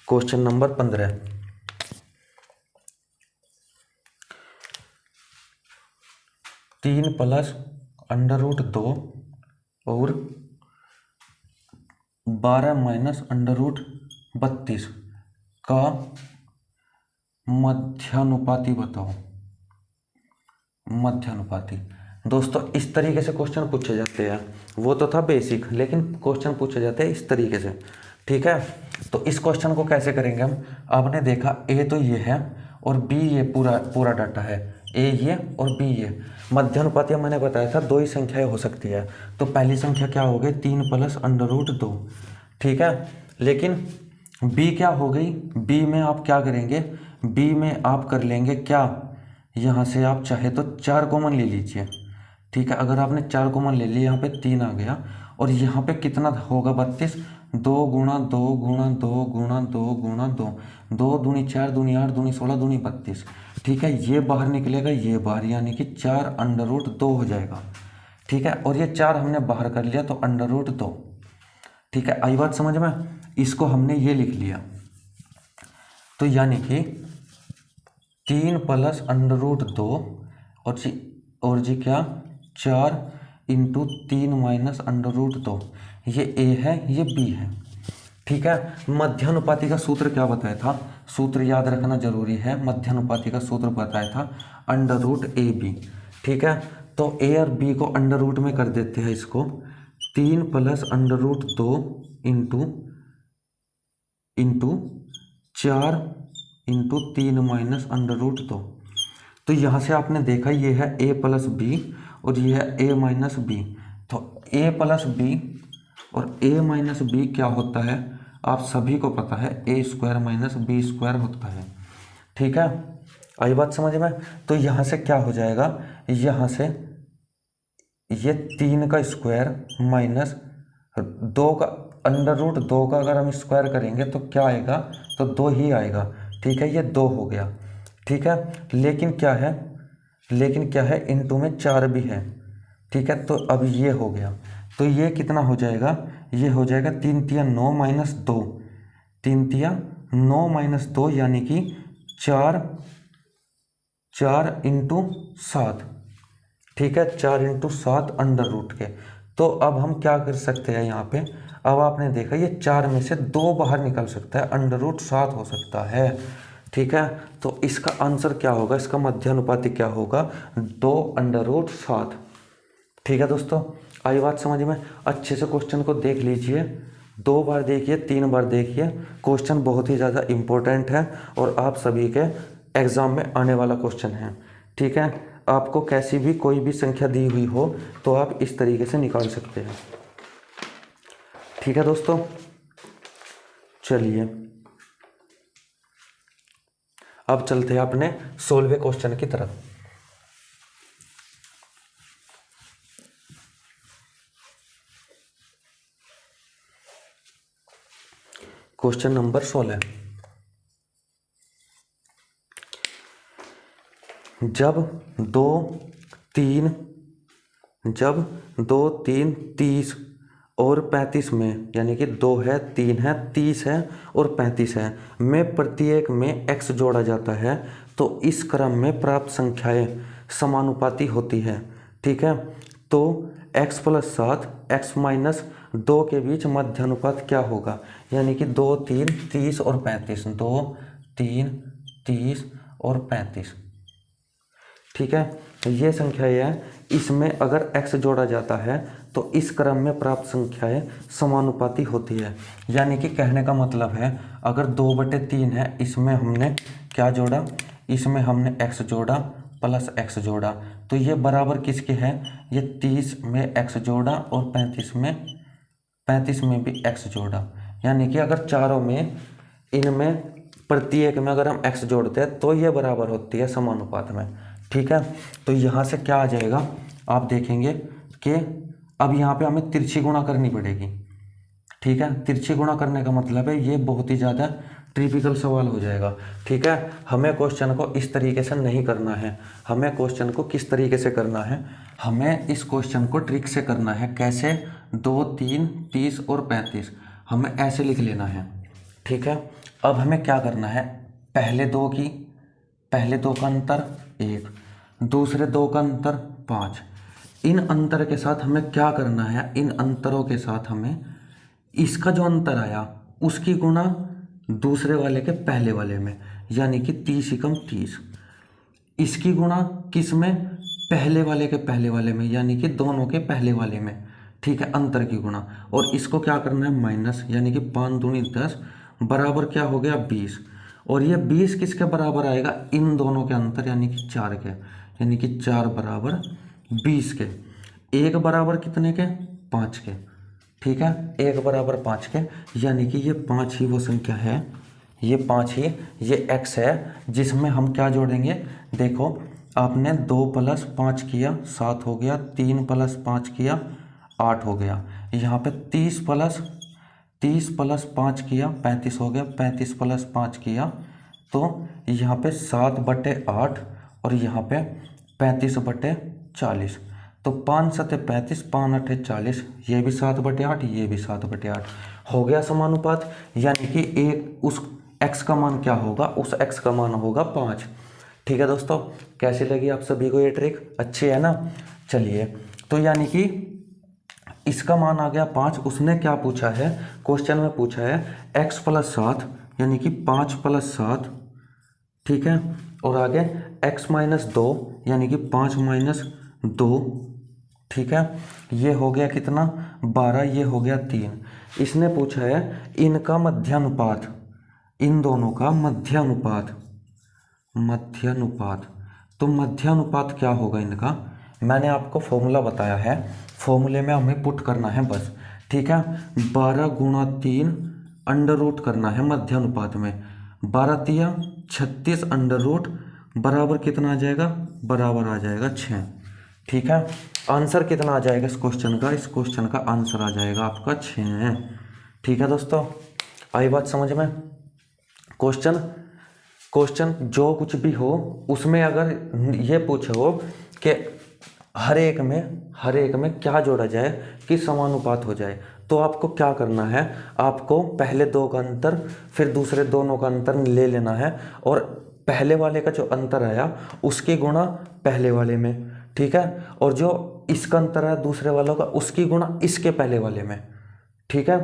क्वेश्चन नंबर 15, तीन प्लस √2 और 12 माइनस √32 का मध्यानुपाती बताओ। मध्यानुपाती दोस्तों इस तरीके से क्वेश्चन पूछे जाते हैं, वो तो था बेसिक, लेकिन क्वेश्चन पूछे जाते हैं इस तरीके से। ठीक है। तो इस क्वेश्चन को कैसे करेंगे हम, आपने देखा ए तो ये है और बी ये पूरा पूरा डाटा है, ए ये और बी ये। मध्यानुपाती मैंने बताया था दो ही संख्याएं हो सकती है, तो पहली संख्या क्या हो गई 3 प्लस अंडर रूट 2, ठीक है। लेकिन बी क्या हो गई, बी में आप क्या करेंगे, बी में आप कर लेंगे क्या, यहाँ से आप चाहे तो 4 कॉमन ले लीजिए, ठीक है। अगर आपने 4 कॉमन ले लिया, यहाँ पे 3 आ गया और यहाँ पे कितना होगा 32, 2 गुणा 2 गुणा 2 गुणा 2 गुणा 2, 2 दूनी 4 दूनी 8 दूनी 16 दूनी 32, ठीक है। ये बाहर निकलेगा, ये बाहर, यानी कि 4 अंडर रूट 2 हो जाएगा, ठीक है। और ये 4 हमने बाहर कर लिया तो अंडर रूट 2, ठीक है। आई बात समझ में, इसको हमने ये लिख लिया, तो यानी कि 3 प्लस अंडर रूट 2 और जी क्या 4 इंटू 3 माइनस अंडर रूट 2, ये ए है ये बी है, ठीक है। मध्यानुपाती का सूत्र क्या बताया था, सूत्र याद रखना जरूरी है। मध्यानुपाती का सूत्र बताया था अंडर रूट ए बी, ठीक है। तो ए और बी को अंडर रूट में कर देते हैं इसको, 3 plus under root 2 into 4 into 3 minus under root 2। तो यहाँ से आपने देखा ये है ए प्लस बी और ये है ए माइनस बी, तो ए प्लस बी और ए माइनस बी क्या होता है, आप सभी को पता है ए स्क्वायर माइनस बी स्क्वायर होता है, ठीक है। आई बात समझ में। तो यहाँ से क्या हो जाएगा, यहाँ से ये 3 का स्क्वायर माइनस 2 का अंडर रूट 2 का अगर हम स्क्वायर करेंगे तो क्या आएगा, तो 2 ही आएगा, ठीक है। ये 2 हो गया, ठीक है। लेकिन क्या है इनटू में 4 भी है, ठीक है। तो अब ये हो गया, तो ये कितना हो जाएगा, ये हो जाएगा 3 तिया 9 माइनस 2, 3 तिया 9 माइनस 2 यानी कि 4 इंटू 7, ठीक है। 4 इंटू 7 अंडर रूट के। तो अब हम क्या कर सकते हैं यहाँ पे, अब आपने देखा ये 4 में से 2 बाहर निकल सकता है, अंडर रूट 7 हो सकता है, ठीक है। तो इसका आंसर क्या होगा, इसका मध्यानुपाती क्या होगा, 2 अंडर रूट 7, ठीक है दोस्तों। आई बात समझ में। अच्छे से क्वेश्चन को देख लीजिए, 2 बार देखिए 3 बार देखिए, क्वेश्चन बहुत ही ज़्यादा इम्पोर्टेंट है और आप सभी के एग्ज़ाम में आने वाला क्वेश्चन है, ठीक है। आपको कैसी भी कोई भी संख्या दी हुई हो तो आप इस तरीके से निकाल सकते हैं, ठीक है दोस्तों। चलिए अब चलते हैं अपने 16वें क्वेश्चन की तरफ। क्वेश्चन नंबर 16, जब 2 3 30 और 35 में, यानी कि 2 है 3 है 30 है और 35 है, में प्रत्येक में x जोड़ा जाता है तो इस क्रम में प्राप्त संख्याएं समानुपाती होती है, ठीक है। तो x प्लस 7 x माइनस 2 के बीच मध्यानुपात क्या होगा, यानी कि 2 3 30 और 35, 2 3 30 और 35, ठीक है। ये संख्याएं हैं, इसमें अगर x जोड़ा जाता है तो इस क्रम में प्राप्त संख्याएं समानुपाती होती है। यानी कि कहने का मतलब है अगर 2/3 है, इसमें हमने क्या जोड़ा, इसमें हमने x जोड़ा प्लस x जोड़ा, तो ये बराबर किसके है, ये 30 में x जोड़ा और 35 में भी x जोड़ा। यानी कि अगर चारों में, इनमें प्रत्येक में अगर हम x जोड़ते हैं तो ये बराबर होती है समानुपात में, ठीक है। तो यहाँ से क्या आ जाएगा, आप देखेंगे कि अब यहाँ पे हमें तिरछी गुणा करनी पड़ेगी, ठीक है। तिरछी गुणा करने का मतलब है ये बहुत ही ज़्यादा ट्रिपिकल सवाल हो जाएगा, ठीक है। हमें क्वेश्चन को इस तरीके से नहीं करना है, हमें क्वेश्चन को किस तरीके से करना है, हमें इस क्वेश्चन को ट्रिक से करना है। कैसे, 2 3 30 और 35 हमें ऐसे लिख लेना है, ठीक है। अब हमें क्या करना है, पहले दो का अंतर 1, दूसरे 2 का अंतर 5, इन अंतर के साथ हमें क्या करना है, इन अंतरों के साथ हमें इसका जो अंतर आया उसकी गुणा दूसरे वाले के पहले वाले में, यानी कि 30 × 30, इसकी गुणा किस में, पहले वाले के पहले वाले में, यानी कि दोनों के पहले वाले में, ठीक है, अंतर की गुणा, और इसको क्या करना है माइनस, यानी कि 5 दूनी 10 बराबर क्या हो गया 20। और ये 20 किसके बराबर आएगा, इन दोनों के अंतर यानी कि 4 के, यानी कि 4 बराबर 20 के। एक बराबर कितने के, 5 के। ठीक है, एक बराबर 5 के, यानी कि ये 5 ही वो संख्या है, ये 5 ही ये x है जिसमें हम क्या जोड़ेंगे। देखो आपने 2 + 5 किया 7 हो गया, 3 + 5 किया 8 हो गया, यहाँ पे 30 + 5 किया 35 हो गया, 35 + 5 किया तो यहाँ पे 7/8 और यहाँ पे 35/40। तो 5 × 7 = 35, 5 × 8 = 40, ये भी 7/8, ये भी 7/8 हो गया समानुपात। यानी कि एक उस x का मान क्या होगा, उस x का मान होगा 5। ठीक है दोस्तों, कैसी लगी आप सभी को ये ट्रिक, अच्छी है ना। चलिए, तो यानी कि इसका मान आ गया 5। उसने क्या पूछा है, क्वेश्चन में पूछा है x + 7 यानी कि 5 + 7, ठीक है, और आगे x - 2 यानी कि 5 - 2, ठीक है, ये हो गया कितना 12, ये हो गया 3। इसने पूछा है इनका मध्यानुपात, इन दोनों का मध्यानुपात, तो मध्यानुपात क्या होगा इनका, मैंने आपको फॉर्मूला बताया है, फॉर्मूले में हमें पुट करना है बस। ठीक है, 12 × 3 √ करना है मध्यानुपात में, 12 × 3 = 36 √ बराबर कितना आ जाएगा, बराबर आ जाएगा 6। ठीक है, आंसर कितना आ जाएगा इस क्वेश्चन का, इस क्वेश्चन का आंसर आ जाएगा आपका 6। ठीक है दोस्तों, आई बात समझ में। क्वेश्चन जो कुछ भी हो उसमें अगर ये पूछे हो कि हर एक में क्या जोड़ा जाए कि समानुपात हो जाए, तो आपको क्या करना है, आपको पहले दो का अंतर फिर दूसरे दोनों का अंतर ले लेना है, और पहले वाले का जो अंतर आया उसकी गुणा पहले वाले में, ठीक है, और जो इसका अंतर आया दूसरे वालों का उसकी गुणा इसके पहले वाले में, ठीक है,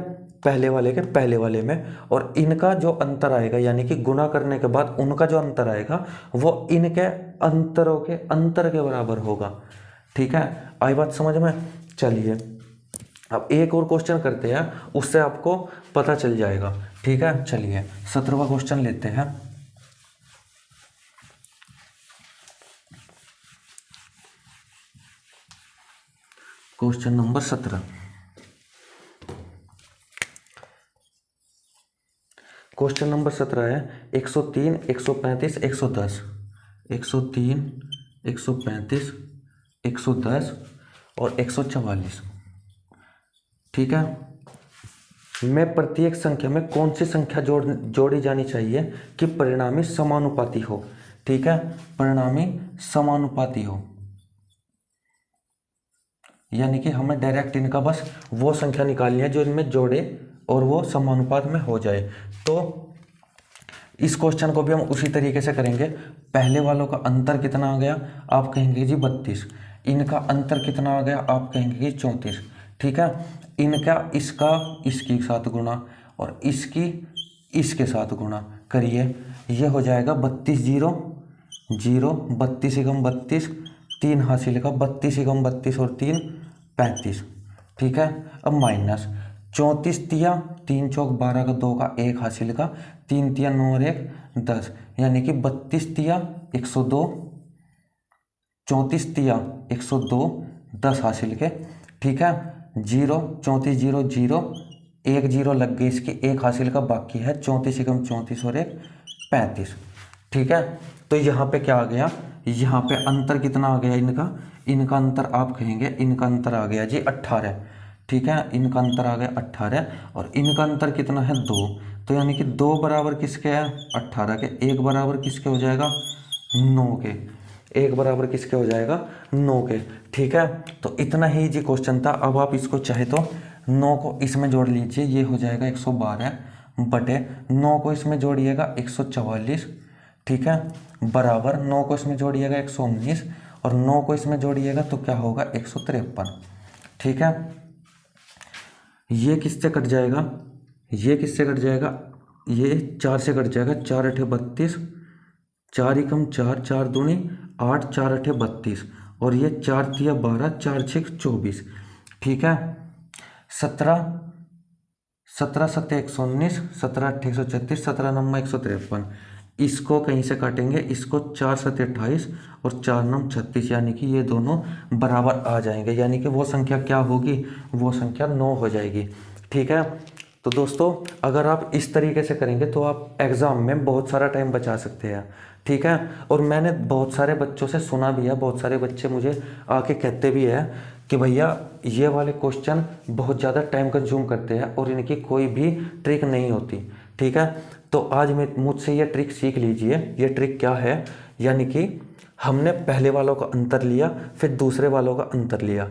पहले वाले के पहले वाले में, और इनका जो अंतर आएगा यानी कि गुणा करने के बाद उनका जो अंतर आएगा वो इनके अंतरों के अंतर के बराबर होगा। ठीक है, आई बात समझ में। चलिए अब एक और क्वेश्चन करते हैं, उससे आपको पता चल जाएगा। ठीक है, चलिए 17वां क्वेश्चन लेते हैं। क्वेश्चन नंबर 17, क्वेश्चन नंबर 17 है 103, 135, 110, 103, 135, 110 और 144। ठीक है, मैं प्रत्येक संख्या में कौन सी संख्या जोड़ी जानी चाहिए कि परिणामी समानुपाती हो। ठीक है, परिणामी समानुपाती हो, यानी कि हमें डायरेक्ट इनका बस वो संख्या निकालनी है जो इनमें जोड़े और वो समानुपात में हो जाए। तो इस क्वेश्चन को भी हम उसी तरीके से करेंगे। पहले वालों का अंतर कितना आ गया, आप कहेंगे जी 32, इनका अंतर कितना आ गया, आप कहेंगे कि 34। ठीक है, इनका इसका इसके साथ गुणा और इसकी इसके साथ गुणा करिए, ये हो जाएगा 32 0 0, 32 × 32, 3 हासिल का 32 × 32 और 3 35। ठीक है, अब माइनस 34 तिया 3 चौक 12 का 2 का 1 हासिल का 3 तिया 9 और 1 10, यानी कि 32 तिया 102, 34 तिया 102 10 हासिल के। ठीक है, 0 34 0 0, 1 0 लग गई इसकी 1 हासिल का, बाकी है 34 × 34 और 1 35। ठीक है, तो यहाँ पे क्या आ गया, यहाँ पे अंतर कितना आ गया इनका अंतर आप कहेंगे इनका अंतर आ गया जी 18। ठीक है, इनका अंतर आ गया 18 और इनका अंतर कितना है 2, तो यानी कि 2 बराबर किसके है 18 के, 1 बराबर किसके हो जाएगा 9 के, 1 बराबर किसके हो जाएगा 9 के। ठीक है, तो इतना ही जी क्वेश्चन था। अब आप इसको चाहे तो 9 को इसमें जोड़ लीजिए, ये हो जाएगा 112 बटे 9 को इसमें जोड़िएगा 144। ठीक है, बराबर 9 को इसमें जोड़िएगा 119 और 9 को इसमें जोड़िएगा तो क्या होगा 153। ठीक है, ये किससे कट जाएगा, ये किससे कट जाएगा, ये 4 से कट जाएगा, 4 8 32, 4 एकम 4, 4 दूनी 8, 4 8 32 और ये 4 तिया 12, 4 6 24। ठीक है, 17 17 7 119, 17 8 136, 17 9 153। इसको कहीं से काटेंगे, इसको 4 7 28 और 4 9 36, यानी कि ये दोनों बराबर आ जाएंगे, यानी कि वो संख्या क्या होगी, वो संख्या 9 हो जाएगी। ठीक है, तो दोस्तों अगर आप इस तरीके से करेंगे तो आप एग्ज़ाम में बहुत सारा टाइम बचा सकते हैं। ठीक है, और मैंने बहुत सारे बच्चों से सुना भी है, बहुत सारे बच्चे मुझे आके कहते भी है कि भैया ये वाले क्वेश्चन बहुत ज़्यादा टाइम कंज्यूम करते हैं और इनकी कोई भी ट्रिक नहीं होती। ठीक है, तो आज मैं मुझसे ये ट्रिक सीख लीजिए। ये ट्रिक क्या है, यानी कि हमने पहले वालों का अंतर लिया, फिर दूसरे वालों का अंतर लिया,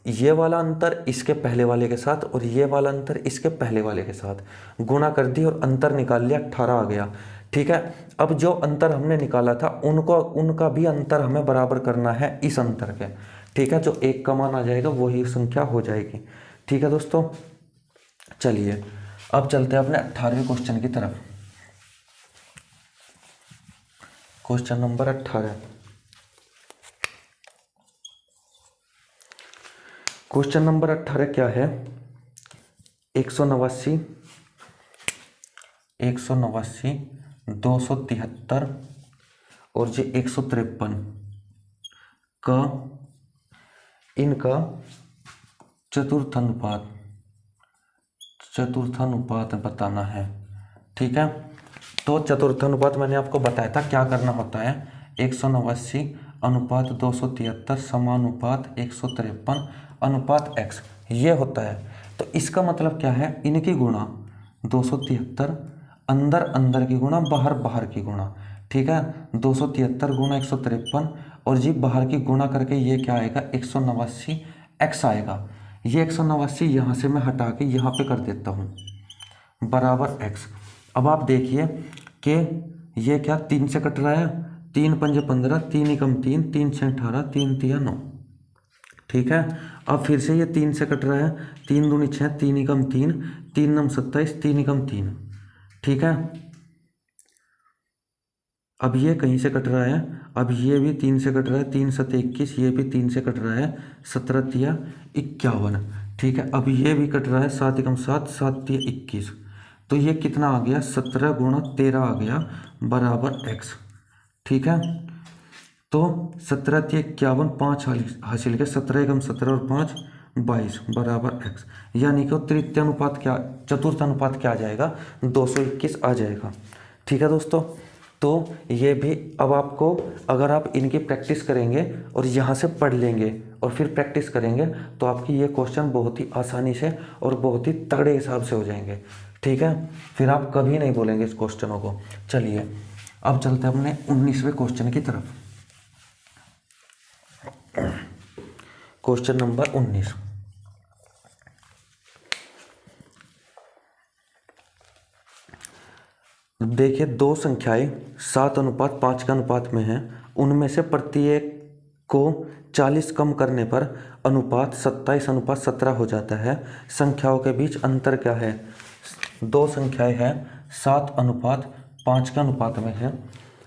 ये वाला अंतर इसके पहले वाले के साथ और ये वाला अंतर इसके पहले वाले के साथ गुणा कर दी और अंतर निकाल लिया, 18 आ गया। ठीक है, अब जो अंतर हमने निकाला था उनका भी अंतर हमें बराबर करना है इस अंतर के। ठीक है, जो 1 का मान आ जाएगा वही संख्या हो जाएगी। ठीक है दोस्तों, चलिए अब चलते हैं अपने 18वें क्वेश्चन की तरफ। Question number 18। क्वेश्चन नंबर 18 क्या है, 189 273 और जो 153 का इनका चतुर्थानुपात बताना है। ठीक है, तो चतुर्थानुपात मैंने आपको बताया था क्या करना होता है, 189 अनुपात 273 समानुपात 153 अनुपात x, ये होता है। तो इसका मतलब क्या है, इनकी गुणा 273, अंदर अंदर की गुणा बाहर बाहर की गुणा। ठीक है, 273 गुणा 153 और जी बाहर की गुणा करके ये क्या आएगा, 189 x आएगा। ये 189 यहाँ से मैं हटा के यहाँ पे कर देता हूँ बराबर x। अब आप देखिए कि ये क्या 3 से कट रहा है, 3 पंजे 15, 3 एकम 3, 3 से 18, 3 तिया 9। ठीक है, अब फिर से ये 3 से कट रहा है, 3 दूनी 6, 3 एकम 3, 3 नम 27, 3 एकम 3। ठीक है, अब ये कहीं से कट रहा है, अब ये भी 3 से कट रहा है, 3 7 21, ये भी 3 से कट रहा है, 17 तिया 51। ठीक है, अब ये भी कट रहा है, 7 एकम 7, 7 तिया 21। तो ये कितना आ गया, 17 गुणा 13 आ गया बराबर x। ठीक है, तो 17 तिया 51, 5 हासिल के 17 एकम 17 और 5 22 बराबर x, यानी कि तृतीय अनुपात क्या, चतुर्थ अनुपात क्या आ जाएगा, 221 आ जाएगा। ठीक है दोस्तों, तो ये भी अब आपको, अगर आप इनकी प्रैक्टिस करेंगे और यहाँ से पढ़ लेंगे और फिर प्रैक्टिस करेंगे तो आपकी ये क्वेश्चन बहुत ही आसानी से और बहुत ही तगड़े हिसाब से हो जाएंगे। ठीक है, फिर आप कभी नहीं बोलेंगे इस क्वेश्चनों को। चलिए अब चलते हैं अपने 19वें क्वेश्चन की तरफ। Question number 19। देखिए, दो संख्याएं 7:5 के अनुपात में हैं, उनमें से प्रत्येक को 40 कम करने पर अनुपात 27:17 हो जाता है। संख्याओं के बीच अंतर क्या है। दो संख्याएं हैं 7:5 के अनुपात में है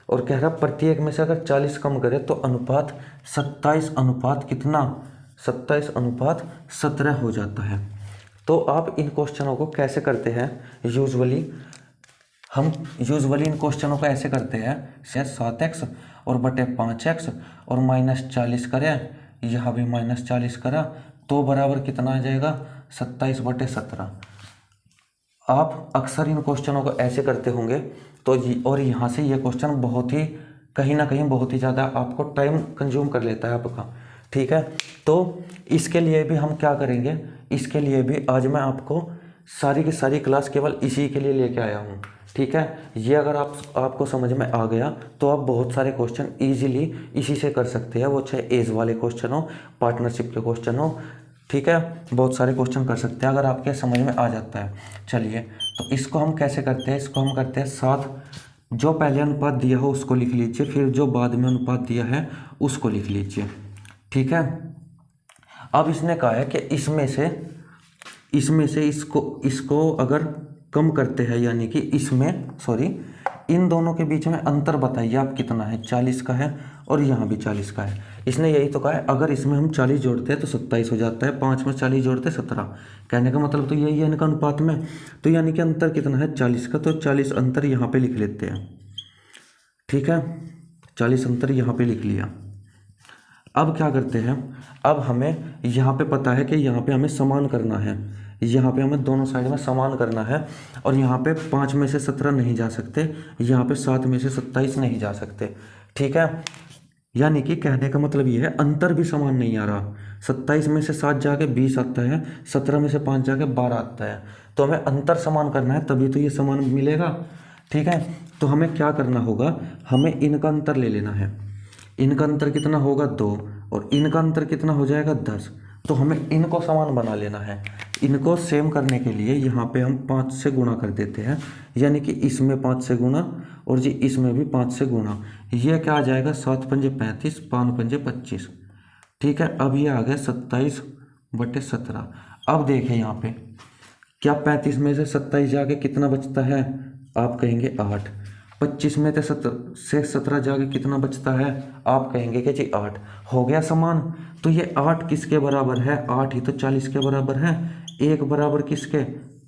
और कह रहा प्रत्येक में से अगर 40 कम करे तो अनुपात 27:17 हो जाता है। तो आप इन क्वेश्चनों को कैसे करते हैं, हम यूजुअली इन क्वेश्चनों को ऐसे करते हैं, 7x और बटे 5x और -40 करें, यहाँ भी -40 करा तो बराबर कितना आ जाएगा, 27/17। आप अक्सर इन क्वेश्चनों को ऐसे करते होंगे तो और यहाँ से ये क्वेश्चन बहुत ही कहीं ना कहीं बहुत ही ज़्यादा आपको टाइम कंज्यूम कर लेता है आपका। ठीक है, तो इसके लिए भी हम क्या करेंगे, इसके लिए भी आज मैं आपको सारी की सारी क्लास केवल इसी के लिए लेके आया हूँ। ठीक है, ये अगर आपको समझ में आ गया तो आप बहुत सारे क्वेश्चन इजीली इसी से कर सकते हैं, वो चाहे एज वाले क्वेश्चन हो, पार्टनरशिप के क्वेश्चन हो। ठीक है, बहुत सारे क्वेश्चन कर सकते हैं अगर आपके समझ में आ जाता है। चलिए, तो इसको हम कैसे करते हैं, इसको हम करते हैं 7, जो पहले अनुपात दिया हो उसको लिख लीजिए, फिर जो बाद में अनुपात दिया है उसको लिख लीजिए। ठीक है, अब इसने कहा है कि इसमें से इसको अगर कम करते हैं, यानी कि इन दोनों के बीच में अंतर बताइए आप कितना है, 40 का है और यहाँ भी 40 का है। इसने यही तो कहा है अगर इसमें हम 40 जोड़ते हैं तो 27 हो जाता है, 5 में 40 जोड़ते 17। कहने का मतलब तो यही है इनका अनुपात में। तो यानी कि अंतर कितना है 40 का, तो 40 अंतर यहाँ पे लिख लेते हैं। ठीक है, 40 अंतर यहाँ पे लिख लिया। अब क्या करते हैं, अब हमें यहाँ पे पता है कि यहाँ पे हमें समान करना है, यहाँ पे हमें दोनों साइड में समान करना है। और यहाँ पे 5 में से 17 नहीं जा सकते, यहाँ पे 7 में से 27 नहीं जा सकते। ठीक है, यानी कि कहने का मतलब ये है अंतर भी समान नहीं आ रहा। 27 में से 7 जाके 20 आता है, 17 में से 5 जाके 12 आता है। तो हमें अंतर समान करना है तभी तो ये समान मिलेगा। ठीक है, तो हमें क्या करना होगा, हमें इनका अंतर ले लेना है। इनका अंतर कितना होगा 2 और इनका अंतर कितना हो जाएगा 10। तो हमें इनको समान बना लेना है। इनको सेम करने के लिए यहाँ पे हम 5 से गुणा कर देते हैं, यानी कि इसमें 5 से गुणा और जी इसमें भी 5 से गुणा। ये क्या आ जाएगा 7 पंजे 35, 5 पंजे 25। ठीक है, अब ये आ गया 27/17। अब देखें यहाँ पे क्या 35 में से 27 जाके कितना बचता है, आप कहेंगे 8। 25 में से 17 जाके कितना बचता है, आप कहेंगे कि जी 8। हो गया समान। तो ये 8 किसके बराबर है, 8 ही तो 40 के बराबर है। 1 बराबर किसके,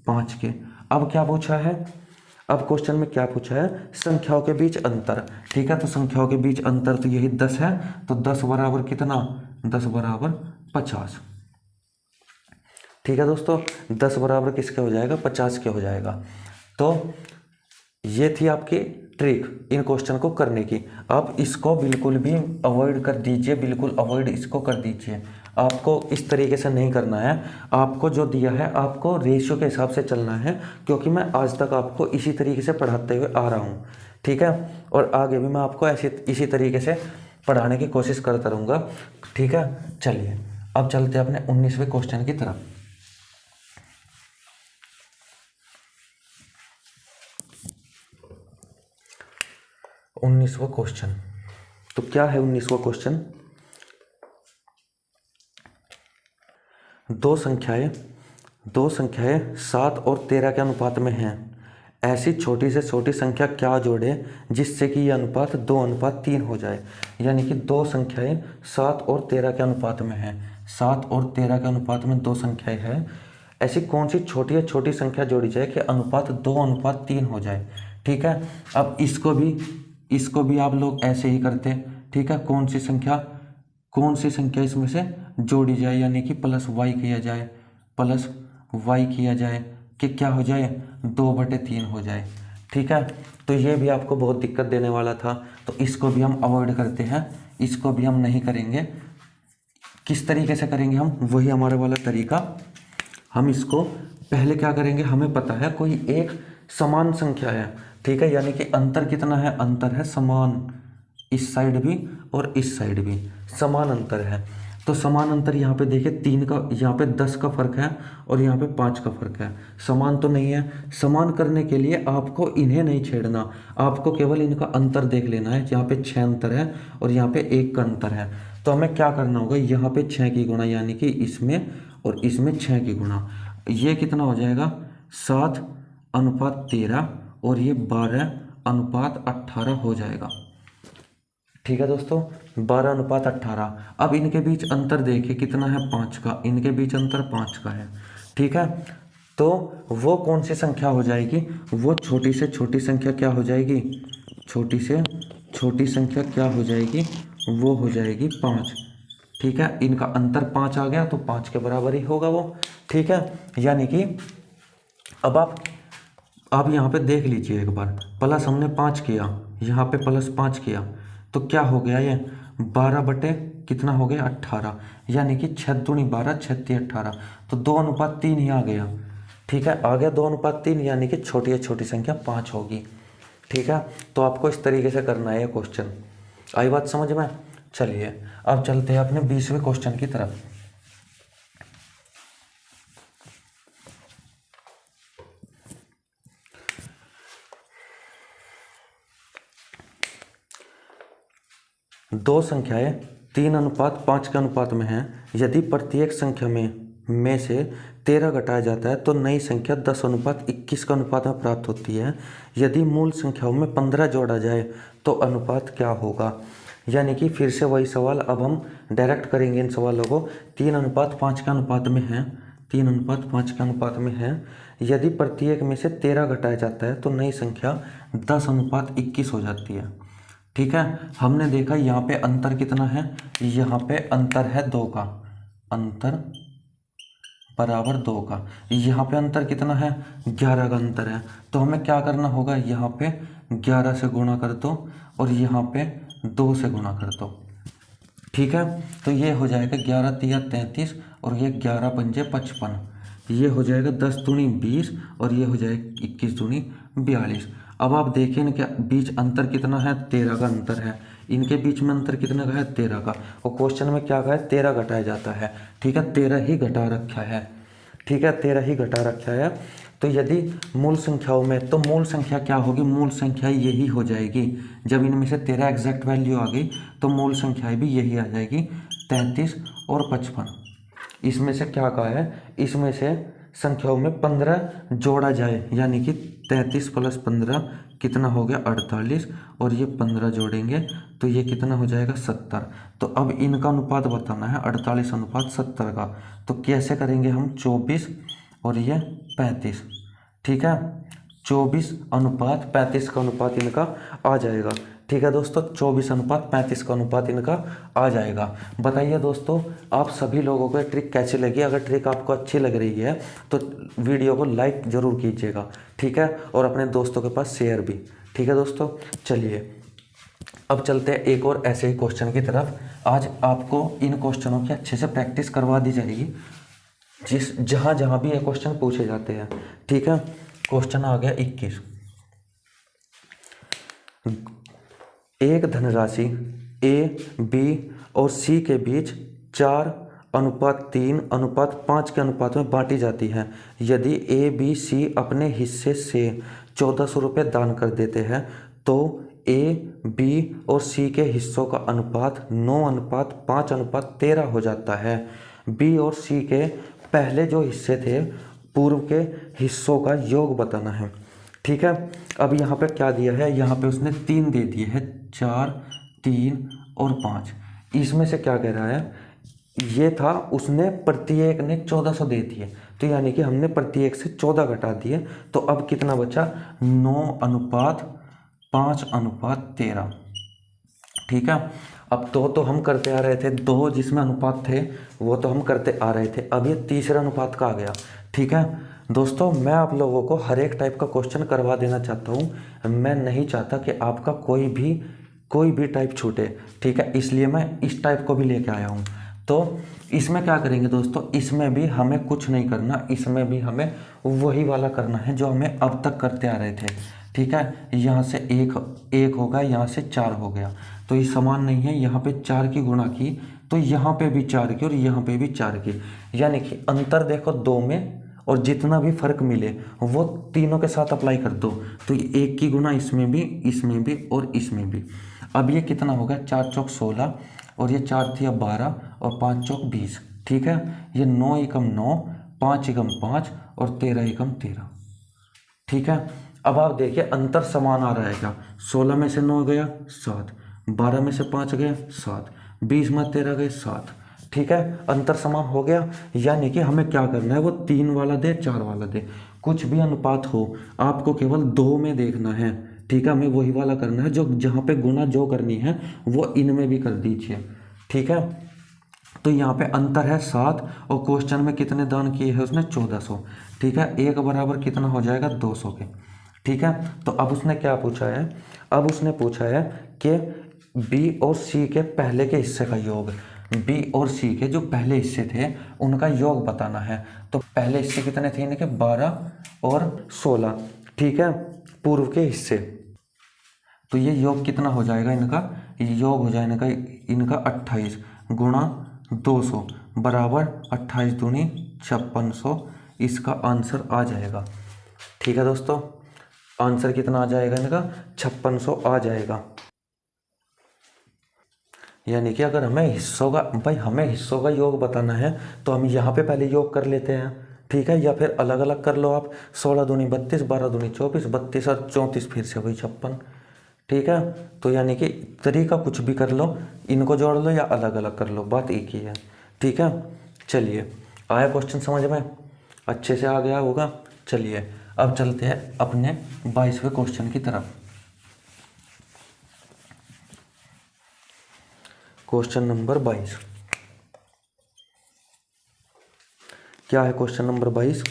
5 के। अब क्या पूछा है, अब क्वेश्चन में क्या पूछा है, संख्याओं के बीच अंतर। ठीक है, तो संख्याओं के बीच अंतर तो यही 10 है। तो 10 बराबर कितना, 10 बराबर 50। ठीक है दोस्तों, 10 बराबर किसके हो जाएगा, 50 के हो जाएगा। तो ये थी आपकी ट्रिक इन क्वेश्चन को करने की। आप इसको बिल्कुल भी अवॉइड कर दीजिए, बिल्कुल अवॉइड इसको कर दीजिए। आपको इस तरीके से नहीं करना है। आपको जो दिया है आपको रेशियो के हिसाब से चलना है, क्योंकि मैं आज तक आपको इसी तरीके से पढ़ाते हुए आ रहा हूँ। ठीक है, और आगे भी मैं आपको ऐसे इसी तरीके से पढ़ाने की कोशिश करता रहूँगा। ठीक है, चलिए अब चलते हैं अपने 19वें क्वेश्चन की तरफ। 19वां क्वेश्चन, तो क्या है 19वां क्वेश्चन, दो संख्याएं 7 और 13 के अनुपात में हैं। ऐसी छोटी से छोटी संख्या क्या जोड़े जिससे कि यह अनुपात 2:3 हो जाए। यानी कि दो संख्याएं 7 और 13 के अनुपात में हैं। 7 और 13 के अनुपात में दो संख्याएं हैं। ऐसी कौन सी छोटी संख्या जोड़ी जाए कि अनुपात 2:3 हो जाए। ठीक है, अब इसको भी आप लोग ऐसे ही करते हैं। ठीक है, कौन सी संख्या इसमें से जोड़ी जाए, यानी कि प्लस वाई किया जाए कि क्या हो जाए 2/3 हो जाए। ठीक है, तो ये भी आपको बहुत दिक्कत देने वाला था, तो इसको भी हम अवॉइड करते हैं, इसको भी हम नहीं करेंगे। किस तरीके से करेंगे हम, वही हमारा वाला तरीका। हम इसको पहले क्या करेंगे, हमें पता है कोई एक समान संख्या है। ठीक है, यानी कि अंतर कितना है, अंतर है समान, इस साइड भी और इस साइड भी समान अंतर है। तो समान अंतर यहाँ पे देखिए 3 का, यहाँ पे 10 का फर्क है और यहाँ पे 5 का फर्क है। समान तो नहीं है। समान करने के लिए आपको इन्हें नहीं छेड़ना, आपको केवल इनका अंतर देख लेना है। यहाँ पे 6 अंतर है और यहाँ पे 1 का अंतर है। तो हमें क्या करना होगा, यहाँ पे 6 की गुणा, यानी कि इसमें और इसमें 6 की गुणा। ये कितना हो जाएगा 7:13 और ये 12:18 हो जाएगा। ठीक है दोस्तों, 12:18। अब इनके बीच अंतर देखिए कितना है, 5 का। इनके बीच अंतर 5 का है। ठीक है, तो वो कौन सी संख्या हो जाएगी, वो छोटी से छोटी संख्या क्या हो जाएगी, छोटी से छोटी संख्या क्या हो जाएगी, वो हो जाएगी 5। ठीक है, इनका अंतर 5 आ गया तो 5 के बराबर ही होगा वो। ठीक है, यानी कि अब आप यहाँ पे देख लीजिए एक बार, प्लस हमने 5 किया, यहाँ पे प्लस 5 किया तो क्या हो गया, ये 12 कितना हो गया 18, यानी कि 6 दूनी 12, 6 तिया 18, तो 2:3 ही आ गया। ठीक है, आ गया 2:3, यानी कि छोटी या छोटी संख्या 5 होगी। ठीक है, तो आपको इस तरीके से करना है ये क्वेश्चन। आई बात समझ में। चलिए अब चलते हैं अपने 20वें क्वेश्चन की तरफ। दो संख्याएं 3:5 के अनुपात में हैं। यदि प्रत्येक संख्या में से 13 घटाया जाता है तो नई संख्या 10:21 का अनुपात में प्राप्त होती है। यदि मूल संख्याओं में 15 जोड़ा जाए तो अनुपात क्या होगा। यानी कि फिर से वही सवाल अब हम डायरेक्ट करेंगे इन सवालों को। 3:5 के अनुपात में है, 3:5 के अनुपात में है। यदि प्रत्येक में से 13 घटाया जाता है तो नई संख्या 10:21 हो जाती है। ठीक है, हमने देखा यहाँ पे अंतर कितना है, यहाँ पे अंतर है 2 का, अंतर बराबर 2 का। यहाँ पे अंतर कितना है, 11 का अंतर है। तो हमें क्या करना होगा, यहाँ पे 11 से गुणा कर दो और यहाँ पे 2 से गुणा कर दो। ठीक है, तो ये हो जाएगा 11 तिया 33 और ये 11 पंजे 55। ये हो जाएगा 10 दूनी 20 और ये हो जाएगा 21 दूनी 42। अब आप देखिए इनके बीच अंतर कितना है, 13 का अंतर है। इनके बीच में अंतर कितने का है, 13 का। और क्वेश्चन में क्या कहा है, 13 घटाया जाता है। ठीक है, 13 ही घटा रखा है। ठीक है, 13 ही घटा रखा है। तो यदि मूल संख्याओं में, तो मूल संख्या क्या होगी, मूल संख्या यही हो जाएगी। जब इनमें से 13 एग्जैक्ट वैल्यू आ गई तो मूल संख्याएं भी यही आ जाएगी, 33 और 55। इसमें से क्या कहा है, इसमें से संख्याओं में 15 जोड़ा जाए, यानी कि 33 + 15 कितना हो गया, 48। और ये 15 जोड़ेंगे तो ये कितना हो जाएगा, 70। तो अब इनका अनुपात बताना है, 48:70 का। तो कैसे करेंगे हम, 24 और ये 35। ठीक है, 24:35 का अनुपात इनका आ जाएगा। ठीक है दोस्तों, 24:35 का अनुपात इनका आ जाएगा। बताइए दोस्तों, आप सभी लोगों को ट्रिक कैसी लगी। अगर ट्रिक आपको अच्छी लग रही है तो वीडियो को लाइक ज़रूर कीजिएगा। ठीक है, और अपने दोस्तों के पास शेयर भी। ठीक है दोस्तों, चलिए अब चलते हैं एक और ऐसे ही क्वेश्चन की तरफ। आज आपको इन क्वेश्चनों की अच्छे से प्रैक्टिस करवा दी जाएगी, जहाँ जहाँ भी ये क्वेश्चन पूछे जाते हैं। ठीक है, क्वेश्चन आ गया 21। एक धनराशि ए, बी और सी के बीच 4:3:5 के अनुपात में बांटी जाती है। यदि ए, बी, सी अपने हिस्से से 1400 रुपये दान कर देते हैं तो ए, बी और सी के हिस्सों का अनुपात 9:5:13 हो जाता है। बी और सी के पहले जो हिस्से थे, पूर्व के हिस्सों का योग बताना है। ठीक है, अब यहाँ पे क्या दिया है, यहाँ पे उसने 3 दे दिए हैं, 4, 3 और 5। इसमें से क्या कह रहा है, ये था उसने प्रत्येक ने 1400 दे दिए, तो यानी कि हमने प्रत्येक से 14 घटा दिए। तो अब कितना बचा, 9:5:13। ठीक है, अब तो हम करते आ रहे थे, 2 जिसमें अनुपात थे वो तो हम करते आ रहे थे। अब ये तीसरा अनुपात का आ गया। ठीक है दोस्तों, मैं आप लोगों को हर एक टाइप का क्वेश्चन करवा देना चाहता हूँ। मैं नहीं चाहता कि आपका कोई भी टाइप छूटे। ठीक है, इसलिए मैं इस टाइप को भी लेके आया हूँ। तो इसमें क्या करेंगे दोस्तों, इसमें भी हमें कुछ नहीं करना, इसमें भी हमें वही वाला करना है जो हमें अब तक करते आ रहे थे। ठीक है, यहाँ से एक होगा, यहाँ से 4 हो गया, तो ये समान नहीं है। यहाँ पे 4 की गुणा की तो यहाँ पे भी 4 की और यहाँ पे भी 4 की, यानी कि अंतर देखो 2 में, और जितना भी फर्क मिले वो तीनों के साथ अप्लाई कर दो। तो ये 1 की गुणा इसमें भी और इसमें भी। अब ये कितना होगा, 4 चौक 16 और ये 4 थी 12 और 5 चौक 20। ठीक है, ये 9 एकम 9, 5 एकम 5 और 13 एकम 13। ठीक है, अब आप देखिए अंतर समान आ रहा है क्या, 16 में से 9 गया 7, 12 में से 5 गया 7, 20 में 13 गए 7। ठीक है, अंतर समान हो गया। यानी कि हमें क्या करना है, वो 3 वाला दे 4 वाला दे, कुछ भी अनुपात हो आपको केवल 2 में देखना है। ठीक है, हमें वही वाला करना है जो जहाँ पे गुणा जो करनी है वो इनमें भी कर दीजिए। ठीक है, तो यहाँ पे अंतर है 7 और क्वेश्चन में कितने दान किए हैं उसने, 1400। ठीक है, एक बराबर कितना हो जाएगा, 200 के। ठीक है, तो अब उसने क्या पूछा है, अब उसने पूछा है कि बी और सी के पहले के हिस्से का योग। बी और सी के जो पहले हिस्से थे उनका योग बताना है। तो पहले हिस्से कितने थे इनके, 12 और 16। ठीक है, पूर्व के हिस्से, तो ये योग कितना हो जाएगा इनका, योग हो जाएगा इनका 28 गुणा 200 बराबर 28 दूनी 5600। इसका आंसर आ जाएगा। ठीक है दोस्तों, आंसर कितना आ जाएगा इनका, 5600 आ जाएगा। यानी कि अगर हमें हिस्सों का योग बताना है तो हम यहाँ पे पहले योग कर लेते हैं। ठीक है, या फिर अलग अलग कर लो आप, 16 दूनी 32, 12 दूनी 24, 32 और 34 फिर से वही 56। ठीक है। तो यानी कि तरीका कुछ भी कर लो, इनको जोड़ लो या अलग अलग कर लो, बात एक ही है। ठीक है, चलिए आया क्वेश्चन समझ में, अच्छे से आ गया होगा। चलिए अब चलते हैं अपने 22वें क्वेश्चन की तरफ। क्वेश्चन नंबर 22 क्या है? क्वेश्चन नंबर 22,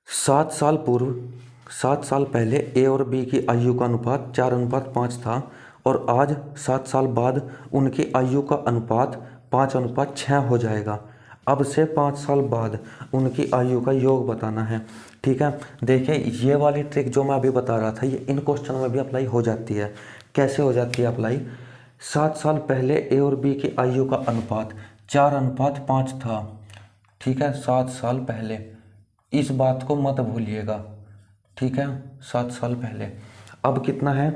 7 साल पूर्व, 7 साल पहले ए और बी की आयु का अनुपात 4:5 था और आज 7 साल बाद उनकी आयु का अनुपात 5:6 हो जाएगा। अब से 5 साल बाद उनकी आयु का योग बताना है। ठीक है, देखिए ये वाली ट्रिक जो मैं अभी बता रहा था ये इन क्वेश्चन में भी अप्लाई हो जाती है। कैसे हो जाती है अप्लाई? 7 साल पहले ए और बी की आयु का अनुपात 4:5 था। ठीक है, 7 साल पहले, इस बात को मत भूलिएगा। ठीक है, 7 साल पहले। अब कितना है?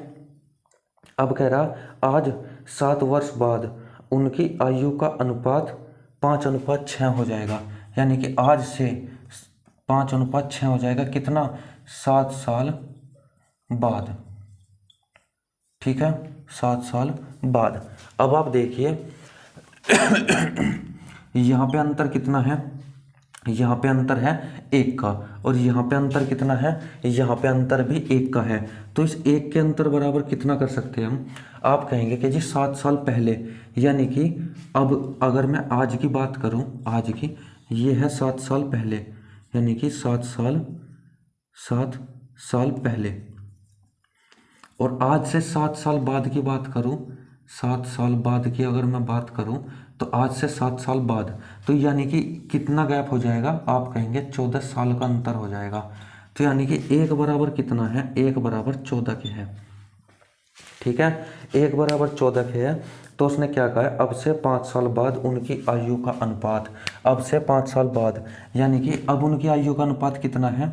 अब कह रहा आज 7 वर्ष बाद उनकी आयु का अनुपात 5:6 हो जाएगा। यानी कि आज से 5:6 हो जाएगा कितना? 7 साल बाद। ठीक है, 7 साल बाद। अब आप देखिए यहाँ पे अंतर कितना है? यहाँ पे अंतर है 1 का, और यहाँ पे अंतर कितना है? यहाँ पे अंतर भी 1 का है। तो इस 1 के अंतर बराबर कितना कर सकते हैं हम? आप कहेंगे कि जी 7 साल पहले, यानी कि अब अगर मैं आज की बात करूँ, आज की, ये है 7 साल पहले, यानी कि 7 साल पहले। और आज से 7 साल बाद की बात करूं, 7 साल बाद की अगर मैं बात करूं, तो आज से 7 साल बाद, तो यानी कि कितना गैप हो जाएगा? आप कहेंगे 14 साल का अंतर हो जाएगा। तो यानी कि 1 बराबर कितना है? 1 बराबर 14 के है। ठीक है, 1 बराबर 14 के है। तो उसने क्या कहा है? अब से 5 साल बाद उनकी आयु का अनुपात, अब से 5 साल बाद, यानी कि अब उनकी आयु का अनुपात कितना है?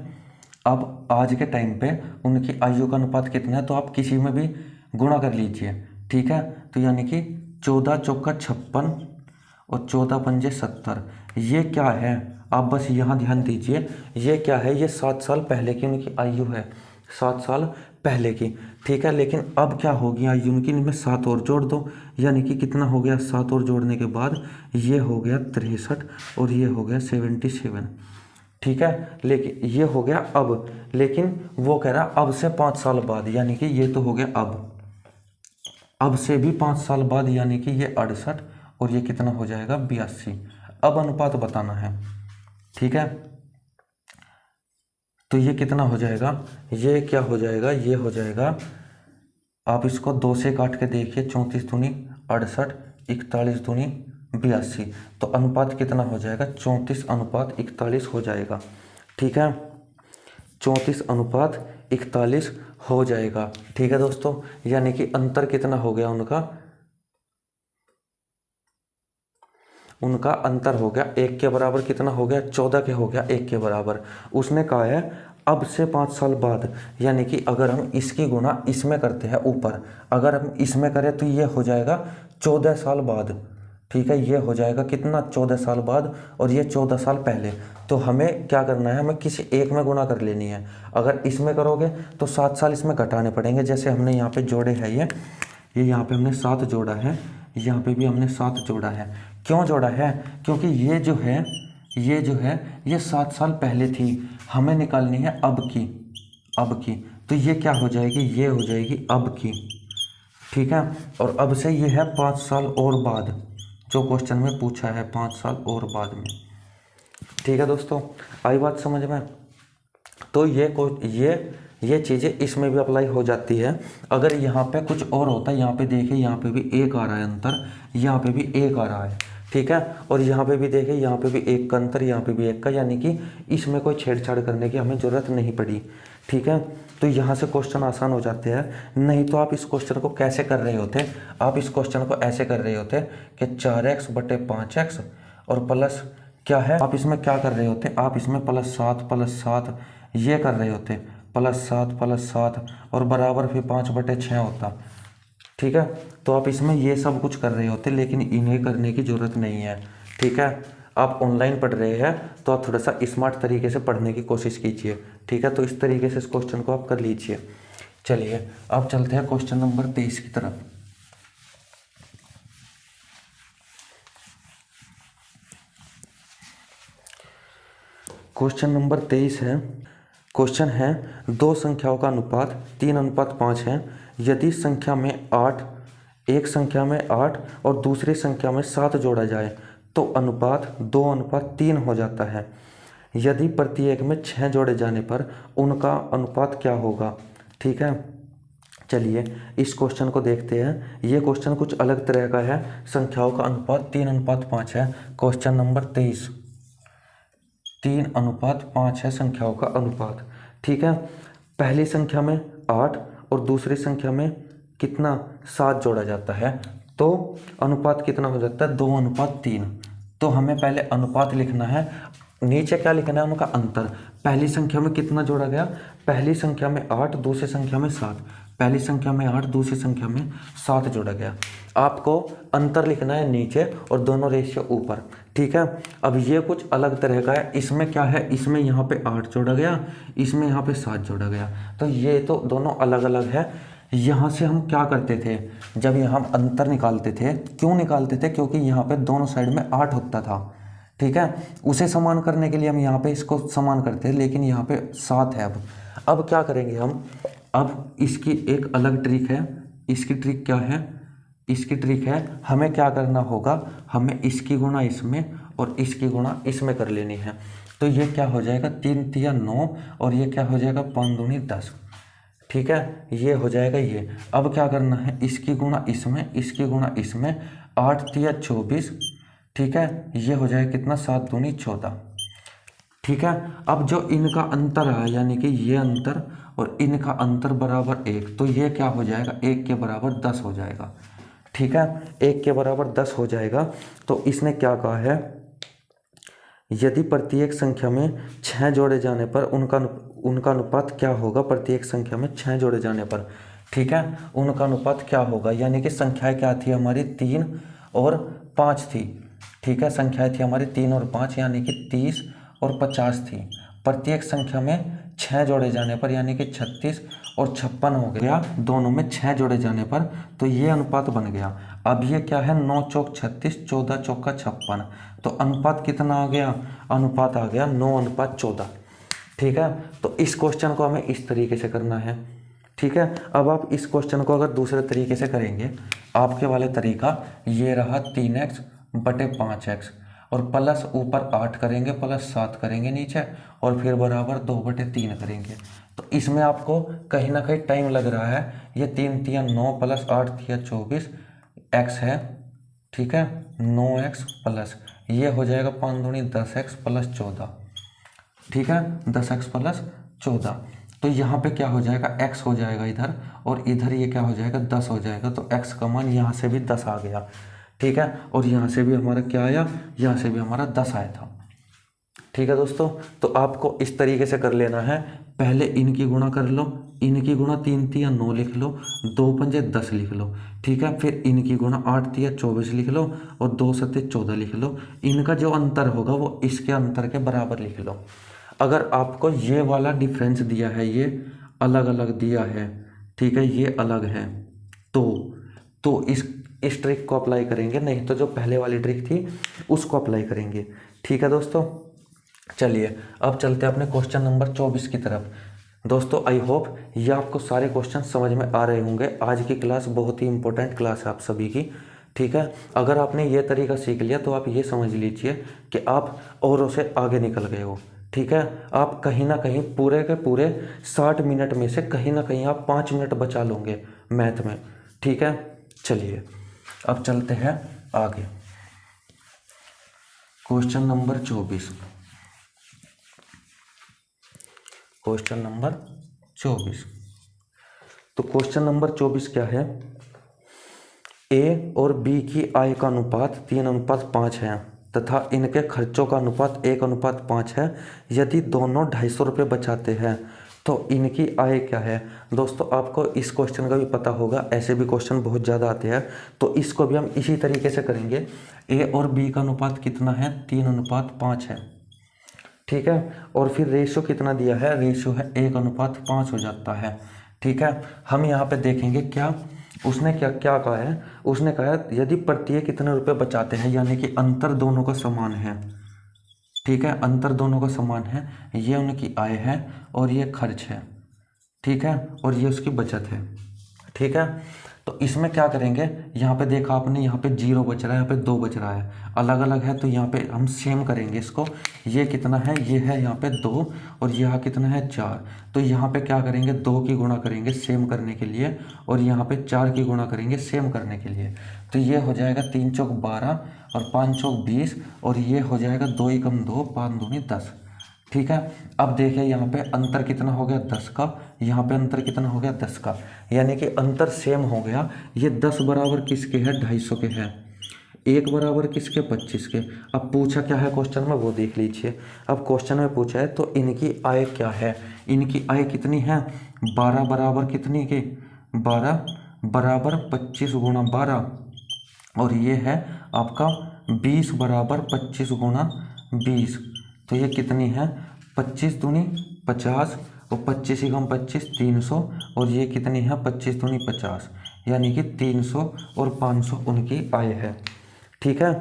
अब आज के टाइम पे उनकी आयु का अनुपात कितना है? तो आप किसी में भी गुणा कर लीजिए। ठीक है, तो यानी कि 14 चौका 56 और 14 पंजे 70। ये क्या है? आप बस यहाँ ध्यान दीजिए, ये क्या है? ये 7 साल पहले की उनकी आयु है, 7 साल पहले की। ठीक है, लेकिन अब क्या होगी आयु उनकी? इनमें 7 और जोड़ दो, यानी कि कितना हो गया? 7 और जोड़ने के बाद ये हो गया 63 और ये हो गया 77। ठीक है, लेकिन ये हो गया अब, लेकिन वो कह रहा अब से 5 साल बाद, यानी कि ये तो हो गया अब से भी 5 साल बाद, यानी कि ये 68 और ये कितना हो जाएगा? 82। अब अनुपात बताना है। ठीक है, तो ये कितना हो जाएगा? ये क्या हो जाएगा? ये हो जाएगा, आप इसको 2 से काट के देखिए, 34 दूनी 68, 41 दूनी 82। तो अनुपात कितना हो जाएगा? 34:41 हो जाएगा। ठीक है, 34:41 हो जाएगा। ठीक है दोस्तों, यानी कि अंतर कितना हो गया उनका अंतर हो गया 1 के बराबर। कितना हो गया? 14 के हो गया 1 के बराबर। उसने कहा है अब से 5 साल बाद, यानी कि अगर हम इसकी गुणा इसमें करते हैं ऊपर, अगर हम इसमें करें तो ये हो जाएगा 14 साल बाद। ठीक है, ये हो जाएगा कितना? 14 साल बाद, और ये 14 साल पहले। तो हमें क्या करना है? हमें किसी एक में गुणा कर लेनी है। अगर इसमें करोगे तो 7 साल इसमें घटाने पड़ेंगे, जैसे हमने यहाँ पे जोड़े हैं ये यहाँ पे हमने 7 जोड़ा है, यहाँ पे भी हमने 7 जोड़ा है। क्यों जोड़ा है? क्योंकि ये जो है ये 7 साल पहले थी, हमें निकालनी है अब की। तो ये क्या हो जाएगी? ये हो जाएगी अब की। ठीक है, और अब से ये है 5 साल और बाद, जो क्वेश्चन में पूछा है 5 साल और बाद में। ठीक है दोस्तों, आई बात समझ में? तो ये चीज़ें इसमें भी अप्लाई हो जाती है। अगर यहाँ पे कुछ और होता है, यहाँ पे देखिए, यहाँ पे भी 1 आ रहा है अंतर, यहाँ पे भी 1 आ रहा है। ठीक है, और यहाँ पे भी देखिए, यहाँ पे भी 1 का अंतर, यहाँ पे भी 1 का, यानी कि इसमें कोई छेड़छाड़ करने की हमें ज़रूरत नहीं पड़ी। ठीक है, तो यहाँ से क्वेश्चन आसान हो जाते हैं। नहीं तो आप इस क्वेश्चन को कैसे कर रहे होते? आप इस क्वेश्चन को ऐसे कर रहे होते कि 4x बटे 5x और प्लस क्या है? आप इसमें क्या कर रहे होते? आप इसमें +7 ये कर रहे होते, +7 और बराबर फिर 5/6 होता। ठीक है, तो आप इसमें ये सब कुछ कर रहे होते, लेकिन इन्हें करने की ज़रूरत नहीं है। ठीक है, आप ऑनलाइन पढ़ रहे हैं तो आप थोड़ा सा स्मार्ट तरीके से पढ़ने की कोशिश कीजिए, ठीक है। तो इस तरीके से इस क्वेश्चन को आप कर लीजिए। चलिए अब चलते हैं क्वेश्चन नंबर 23 की तरफ। क्वेश्चन नंबर 23 है। क्वेश्चन है, दो संख्याओं का अनुपात 3:5 है। यदि संख्या में 8, एक संख्या में 8 और दूसरी संख्या में 7 जोड़ा जाए तो अनुपात 2:3 हो जाता है। यदि प्रत्येक में 6 जोड़े जाने पर उनका अनुपात क्या होगा, ठीक है। चलिए इस क्वेश्चन को देखते हैं। ये क्वेश्चन कुछ अलग तरह का है। संख्याओं का अनुपात 3:5 है। क्वेश्चन नंबर 23, 3:5 है संख्याओं का अनुपात, ठीक है। पहली संख्या में 8 और दूसरी संख्या में कितना 7 जोड़ा जाता है तो अनुपात कितना हो जाता है 2:3। तो हमें पहले अनुपात लिखना है, नीचे क्या लिखना है उनका अंतर। पहली संख्या में कितना जोड़ा गया, पहली संख्या में 8, दूसरी संख्या में 7। पहली संख्या में 8, दूसरी संख्या में 7 जोड़ा गया। आपको अंतर लिखना है नीचे और दोनों रेशियो ऊपर, ठीक है। अब ये कुछ अलग तरह का है। इसमें क्या है, इसमें यहाँ पे 8 जोड़ा गया, इसमें यहाँ पे 7 जोड़ा गया। तो ये तो दोनों अलग अलग है। यहाँ से हम क्या करते थे, जब यहाँ हम अंतर निकालते थे, क्यों निकालते थे, क्योंकि यहाँ पे दोनों साइड में 8 होता था, ठीक है। उसे समान करने के लिए हम यहाँ पे इसको समान करते हैं, लेकिन यहाँ पे 7 है। अब क्या करेंगे हम, अब इसकी एक अलग ट्रिक है। इसकी ट्रिक क्या है, इसकी ट्रिक है हमें क्या करना होगा, हमें इसकी गुणा इसमें और इसकी गुणा इसमें कर लेनी है। तो ये क्या हो जाएगा 3 तिया 9 और ये क्या हो जाएगा 5 दूनी 10, ठीक है। ये हो जाएगा ये। अब क्या करना है, इसकी गुणा इसमें, इसकी गुणा इसमें, 8 तिया 24, ठीक है। ये हो जाएगा कितना 7 दूनी 14, ठीक है। अब जो इनका अंतर है यानी कि ये अंतर और इनका अंतर बराबर 1, तो ये क्या हो जाएगा 1 के बराबर 10 हो जाएगा, ठीक है। 1 के बराबर 10 हो जाएगा। तो इसने क्या कहा है, यदि प्रत्येक संख्या में 6 जोड़े जाने पर उनका अनुपात क्या होगा, प्रत्येक संख्या में 6 जोड़े जाने पर, ठीक है, उनका अनुपात क्या होगा। यानी कि संख्याएं क्या थी हमारी 3 और 5 थी, ठीक है। संख्याएं थी हमारी 3 और 5 यानी कि 30 और 50 थी। प्रत्येक संख्या में 6 जोड़े जाने पर यानी कि 36 और 56 हो गया, दोनों में 6 जोड़े जाने पर, तो ये अनुपात बन गया। अब ये क्या है 9 चौक 36, 14 चौका 56, तो अनुपात कितना आ गया, अनुपात आ गया 9:14, ठीक है। तो इस क्वेश्चन को हमें इस तरीके से करना है, ठीक है। अब आप इस क्वेश्चन को अगर दूसरे तरीके से करेंगे, आपके वाले तरीका ये रहा 3x बटे 5x और प्लस ऊपर 8 करेंगे, प्लस 7 करेंगे नीचे और फिर बराबर 2/3 करेंगे। तो इसमें आपको कहीं ना कहीं टाइम लग रहा है। ये 3 तिया 9 प्लस 8 तिया 24 x है, ठीक है। 9x प्लस ये हो जाएगा 5 दूनी 10x प्लस 14, ठीक है। 10x प्लस 14, तो यहाँ पे क्या हो जाएगा x हो जाएगा इधर और इधर ये क्या हो जाएगा 10 हो जाएगा। तो x का मान यहाँ से भी 10 आ गया, ठीक है। और यहाँ से भी हमारा क्या आया, यहाँ से भी हमारा 10 आया था, ठीक है दोस्तों। तो आपको इस तरीके से कर लेना है। पहले इनकी गुणा कर लो, इनकी गुणा 3 तिया 9 लिख लो, 2 पंजे 10 लिख लो, ठीक है। फिर इनकी गुणा 8 तिया 24 लिख लो और 2 सत्ते 14 लिख लो। इनका जो अंतर होगा वो इसके अंतर के बराबर लिख लो। अगर आपको ये वाला डिफरेंस दिया है, ये अलग अलग दिया है, ठीक है, ये अलग है, तो इस ट्रिक को अप्लाई करेंगे, नहीं तो जो पहले वाली ट्रिक थी उसको अप्लाई करेंगे, ठीक है दोस्तों। चलिए अब चलते हैं अपने क्वेश्चन नंबर 24 की तरफ। दोस्तों आई होप ये आपको सारे क्वेश्चन समझ में आ रहे होंगे। आज की क्लास बहुत ही इंपॉर्टेंट क्लास है आप सभी की, ठीक है। अगर आपने ये तरीका सीख लिया तो आप ये समझ लीजिए कि आप औरों से आगे निकल गए हो, ठीक है। आप कहीं ना कहीं पूरे के पूरे 60 मिनट में से कहीं ना कहीं आप 5 मिनट बचा लोगे मैथ में, ठीक है। चलिए अब चलते हैं आगे। Question number 24, question number 24। तो क्वेश्चन नंबर 24 क्या है, ए और बी की आय का अनुपात 3:5 है तथा इनके खर्चों का अनुपात 1:5 है। यदि दोनों 250 रुपये बचाते हैं तो इनकी आय क्या है। दोस्तों आपको इस क्वेश्चन का भी पता होगा, ऐसे भी क्वेश्चन बहुत ज़्यादा आते हैं, तो इसको भी हम इसी तरीके से करेंगे। ए और बी का अनुपात कितना है, 3:5 है, ठीक है। और फिर रेशियो कितना दिया है, रेशियो है 1:5 हो जाता है, ठीक है। हम यहाँ पे देखेंगे क्या उसने क्या क्या कहा है, उसने कहा है यदि प्रत्येक कितने रुपए बचाते हैं, यानी कि अंतर दोनों का समान है, ठीक है, अंतर दोनों का समान है, ये उनकी आय है और ये खर्च है, ठीक है, और ये उसकी बचत है, ठीक है। तो इसमें क्या करेंगे, यहाँ पे देखा आपने, यहाँ पे 0 बच रहा है, यहाँ पे 2 बच रहा है, अलग अलग है, तो यहाँ पे हम सेम करेंगे इसको। ये कितना है, ये है यहाँ पे 2 और यहाँ कितना है 4, तो यहाँ पे क्या करेंगे 2 की गुणा करेंगे सेम करने के लिए, और यहाँ पे 4 की गुणा करेंगे सेम करने के लिए। तो ये हो जाएगा 3 चौक 12 और 5 चौक 20, और ये हो जाएगा 2 एकम 2, 5 दूनी 10, ठीक है। अब देखिए यहाँ पे अंतर कितना हो गया 10 का, यहाँ पे अंतर कितना हो गया 10 का, यानी कि अंतर सेम हो गया। ये 10 बराबर किसके है, 250 के है, 1 बराबर किसके, 25 के। अब पूछा क्या है क्वेश्चन में वो देख लीजिए। अब क्वेश्चन में पूछा है तो इनकी आय क्या है, इनकी आय कितनी है, 12 बराबर कितनी के, 12 बराबर 25 गुणा 12, और ये है आपका 20 बराबर 25 गुणा 20, तो ये कितनी है 25 दूनी 50 और 25 एकम 25 300, और ये कितनी है 25 दूनी 50, यानी कि 300 और 500 उनकी आय है, ठीक है।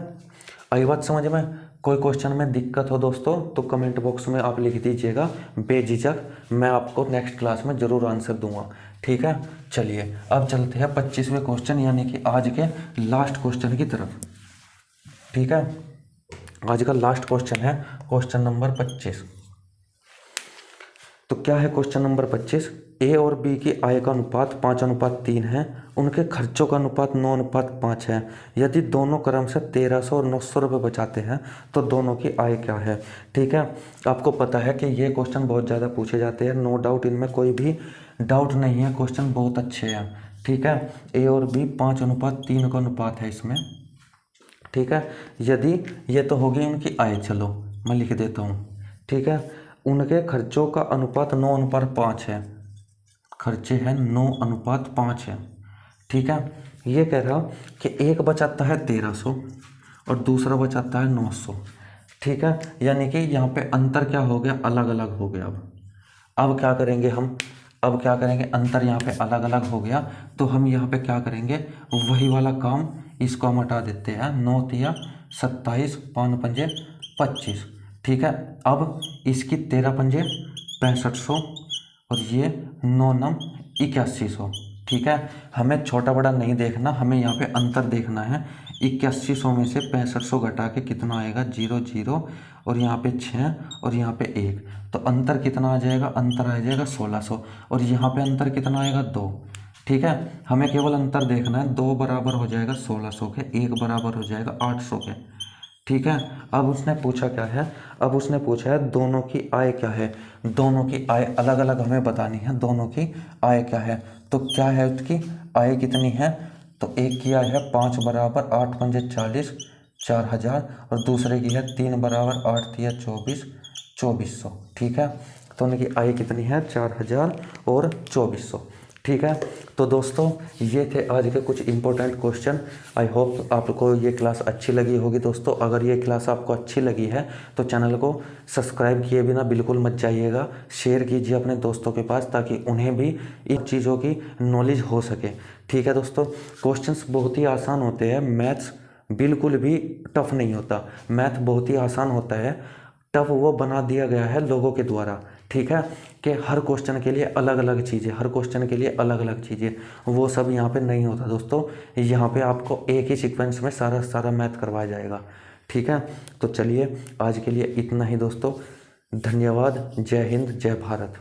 आई बात समझ में। कोई क्वेश्चन में दिक्कत हो दोस्तों तो कमेंट बॉक्स में आप लिख दीजिएगा बेझिझक, मैं आपको नेक्स्ट क्लास में ज़रूर आंसर दूंगा, ठीक है। चलिए अब चलते हैं 25वें क्वेश्चन यानी कि आज के लास्ट क्वेश्चन की तरफ, ठीक है। आज का लास्ट क्वेश्चन है क्वेश्चन नंबर 25। तो क्या है क्वेश्चन नंबर 25, ए और बी की आय का अनुपात 5:3 है, उनके खर्चों का अनुपात 9:5 है। यदि दोनों क्रम से 1300 और 900 रुपये बचाते हैं तो दोनों की आय क्या है, ठीक है। आपको पता है कि ये क्वेश्चन बहुत ज़्यादा पूछे जाते हैं, नो डाउट, इनमें कोई भी डाउट नहीं है, क्वेश्चन बहुत अच्छे हैं, ठीक है। ए और बी 5:3 का अनुपात है इसमें, ठीक है। यदि ये तो होगी उनकी आय, चलो मैं लिख देता हूँ, ठीक है। उनके खर्चों का अनुपात 9:5 है, खर्चे हैं 9:5 है, ठीक है। ये कह रहा कि एक बचाता है 1300 और दूसरा बचाता है 900, ठीक है। यानी कि यहाँ पे अंतर क्या हो गया, अलग अलग हो गया। अब क्या करेंगे हम, अब क्या करेंगे, अंतर यहाँ पे अलग अलग हो गया, तो हम यहाँ पे क्या करेंगे, वही वाला काम, इसको हम हटा देते हैं, 9 तिया 27, 5 पंजे 25, ठीक है। अब इसकी 13 पंजे 6500 और ये 9 नम 8100, ठीक है। हमें छोटा बड़ा नहीं देखना, हमें यहाँ पे अंतर देखना है। 8100 में से 6500 घटा के कितना आएगा, 0 0 और यहाँ पे 6 और यहाँ पे 1, तो अंतर कितना आ जाएगा, अंतर आ जाएगा 1600, और यहाँ पे अंतर कितना आएगा 2, ठीक है। हमें केवल अंतर देखना है, 2 बराबर हो जाएगा 1600 के, 1 बराबर हो जाएगा 800 के, ठीक है। अब उसने पूछा क्या है, अब उसने पूछा है दोनों की आय क्या है, दोनों की आय अलग अलग हमें बतानी है, दोनों की आय क्या है। तो क्या है उसकी आय कितनी है, तो एक की आय है 5 बराबर 8 पंजे 40, 4000, और दूसरे की है 3 बराबर 8 तिया 24, 2400, ठीक है। तो उनकी आय कितनी है 4000 और 2400, ठीक है। तो दोस्तों ये थे आज के कुछ इंपॉर्टेंट क्वेश्चन। आई होप आपको ये क्लास अच्छी लगी होगी दोस्तों। अगर ये क्लास आपको अच्छी लगी है तो चैनल को सब्सक्राइब किए बिना बिल्कुल मत जाइएगा, शेयर कीजिए अपने दोस्तों के पास ताकि उन्हें भी इन चीज़ों की नॉलेज हो सके, ठीक है दोस्तों। क्वेश्चंस बहुत ही आसान होते हैं, मैथ्स बिल्कुल भी टफ नहीं होता, मैथ बहुत ही आसान होता है, टफ वो बना दिया गया है लोगों के द्वारा, ठीक है, कि हर क्वेश्चन के लिए अलग अलग चीज़ें, हर क्वेश्चन के लिए अलग अलग चीज़ें, वो सब यहाँ पे नहीं होता दोस्तों। यहाँ पे आपको एक ही सीक्वेंस में सारा मैथ करवाया जाएगा, ठीक है। तो चलिए आज के लिए इतना ही दोस्तों, धन्यवाद, जय हिंद, जय भारत।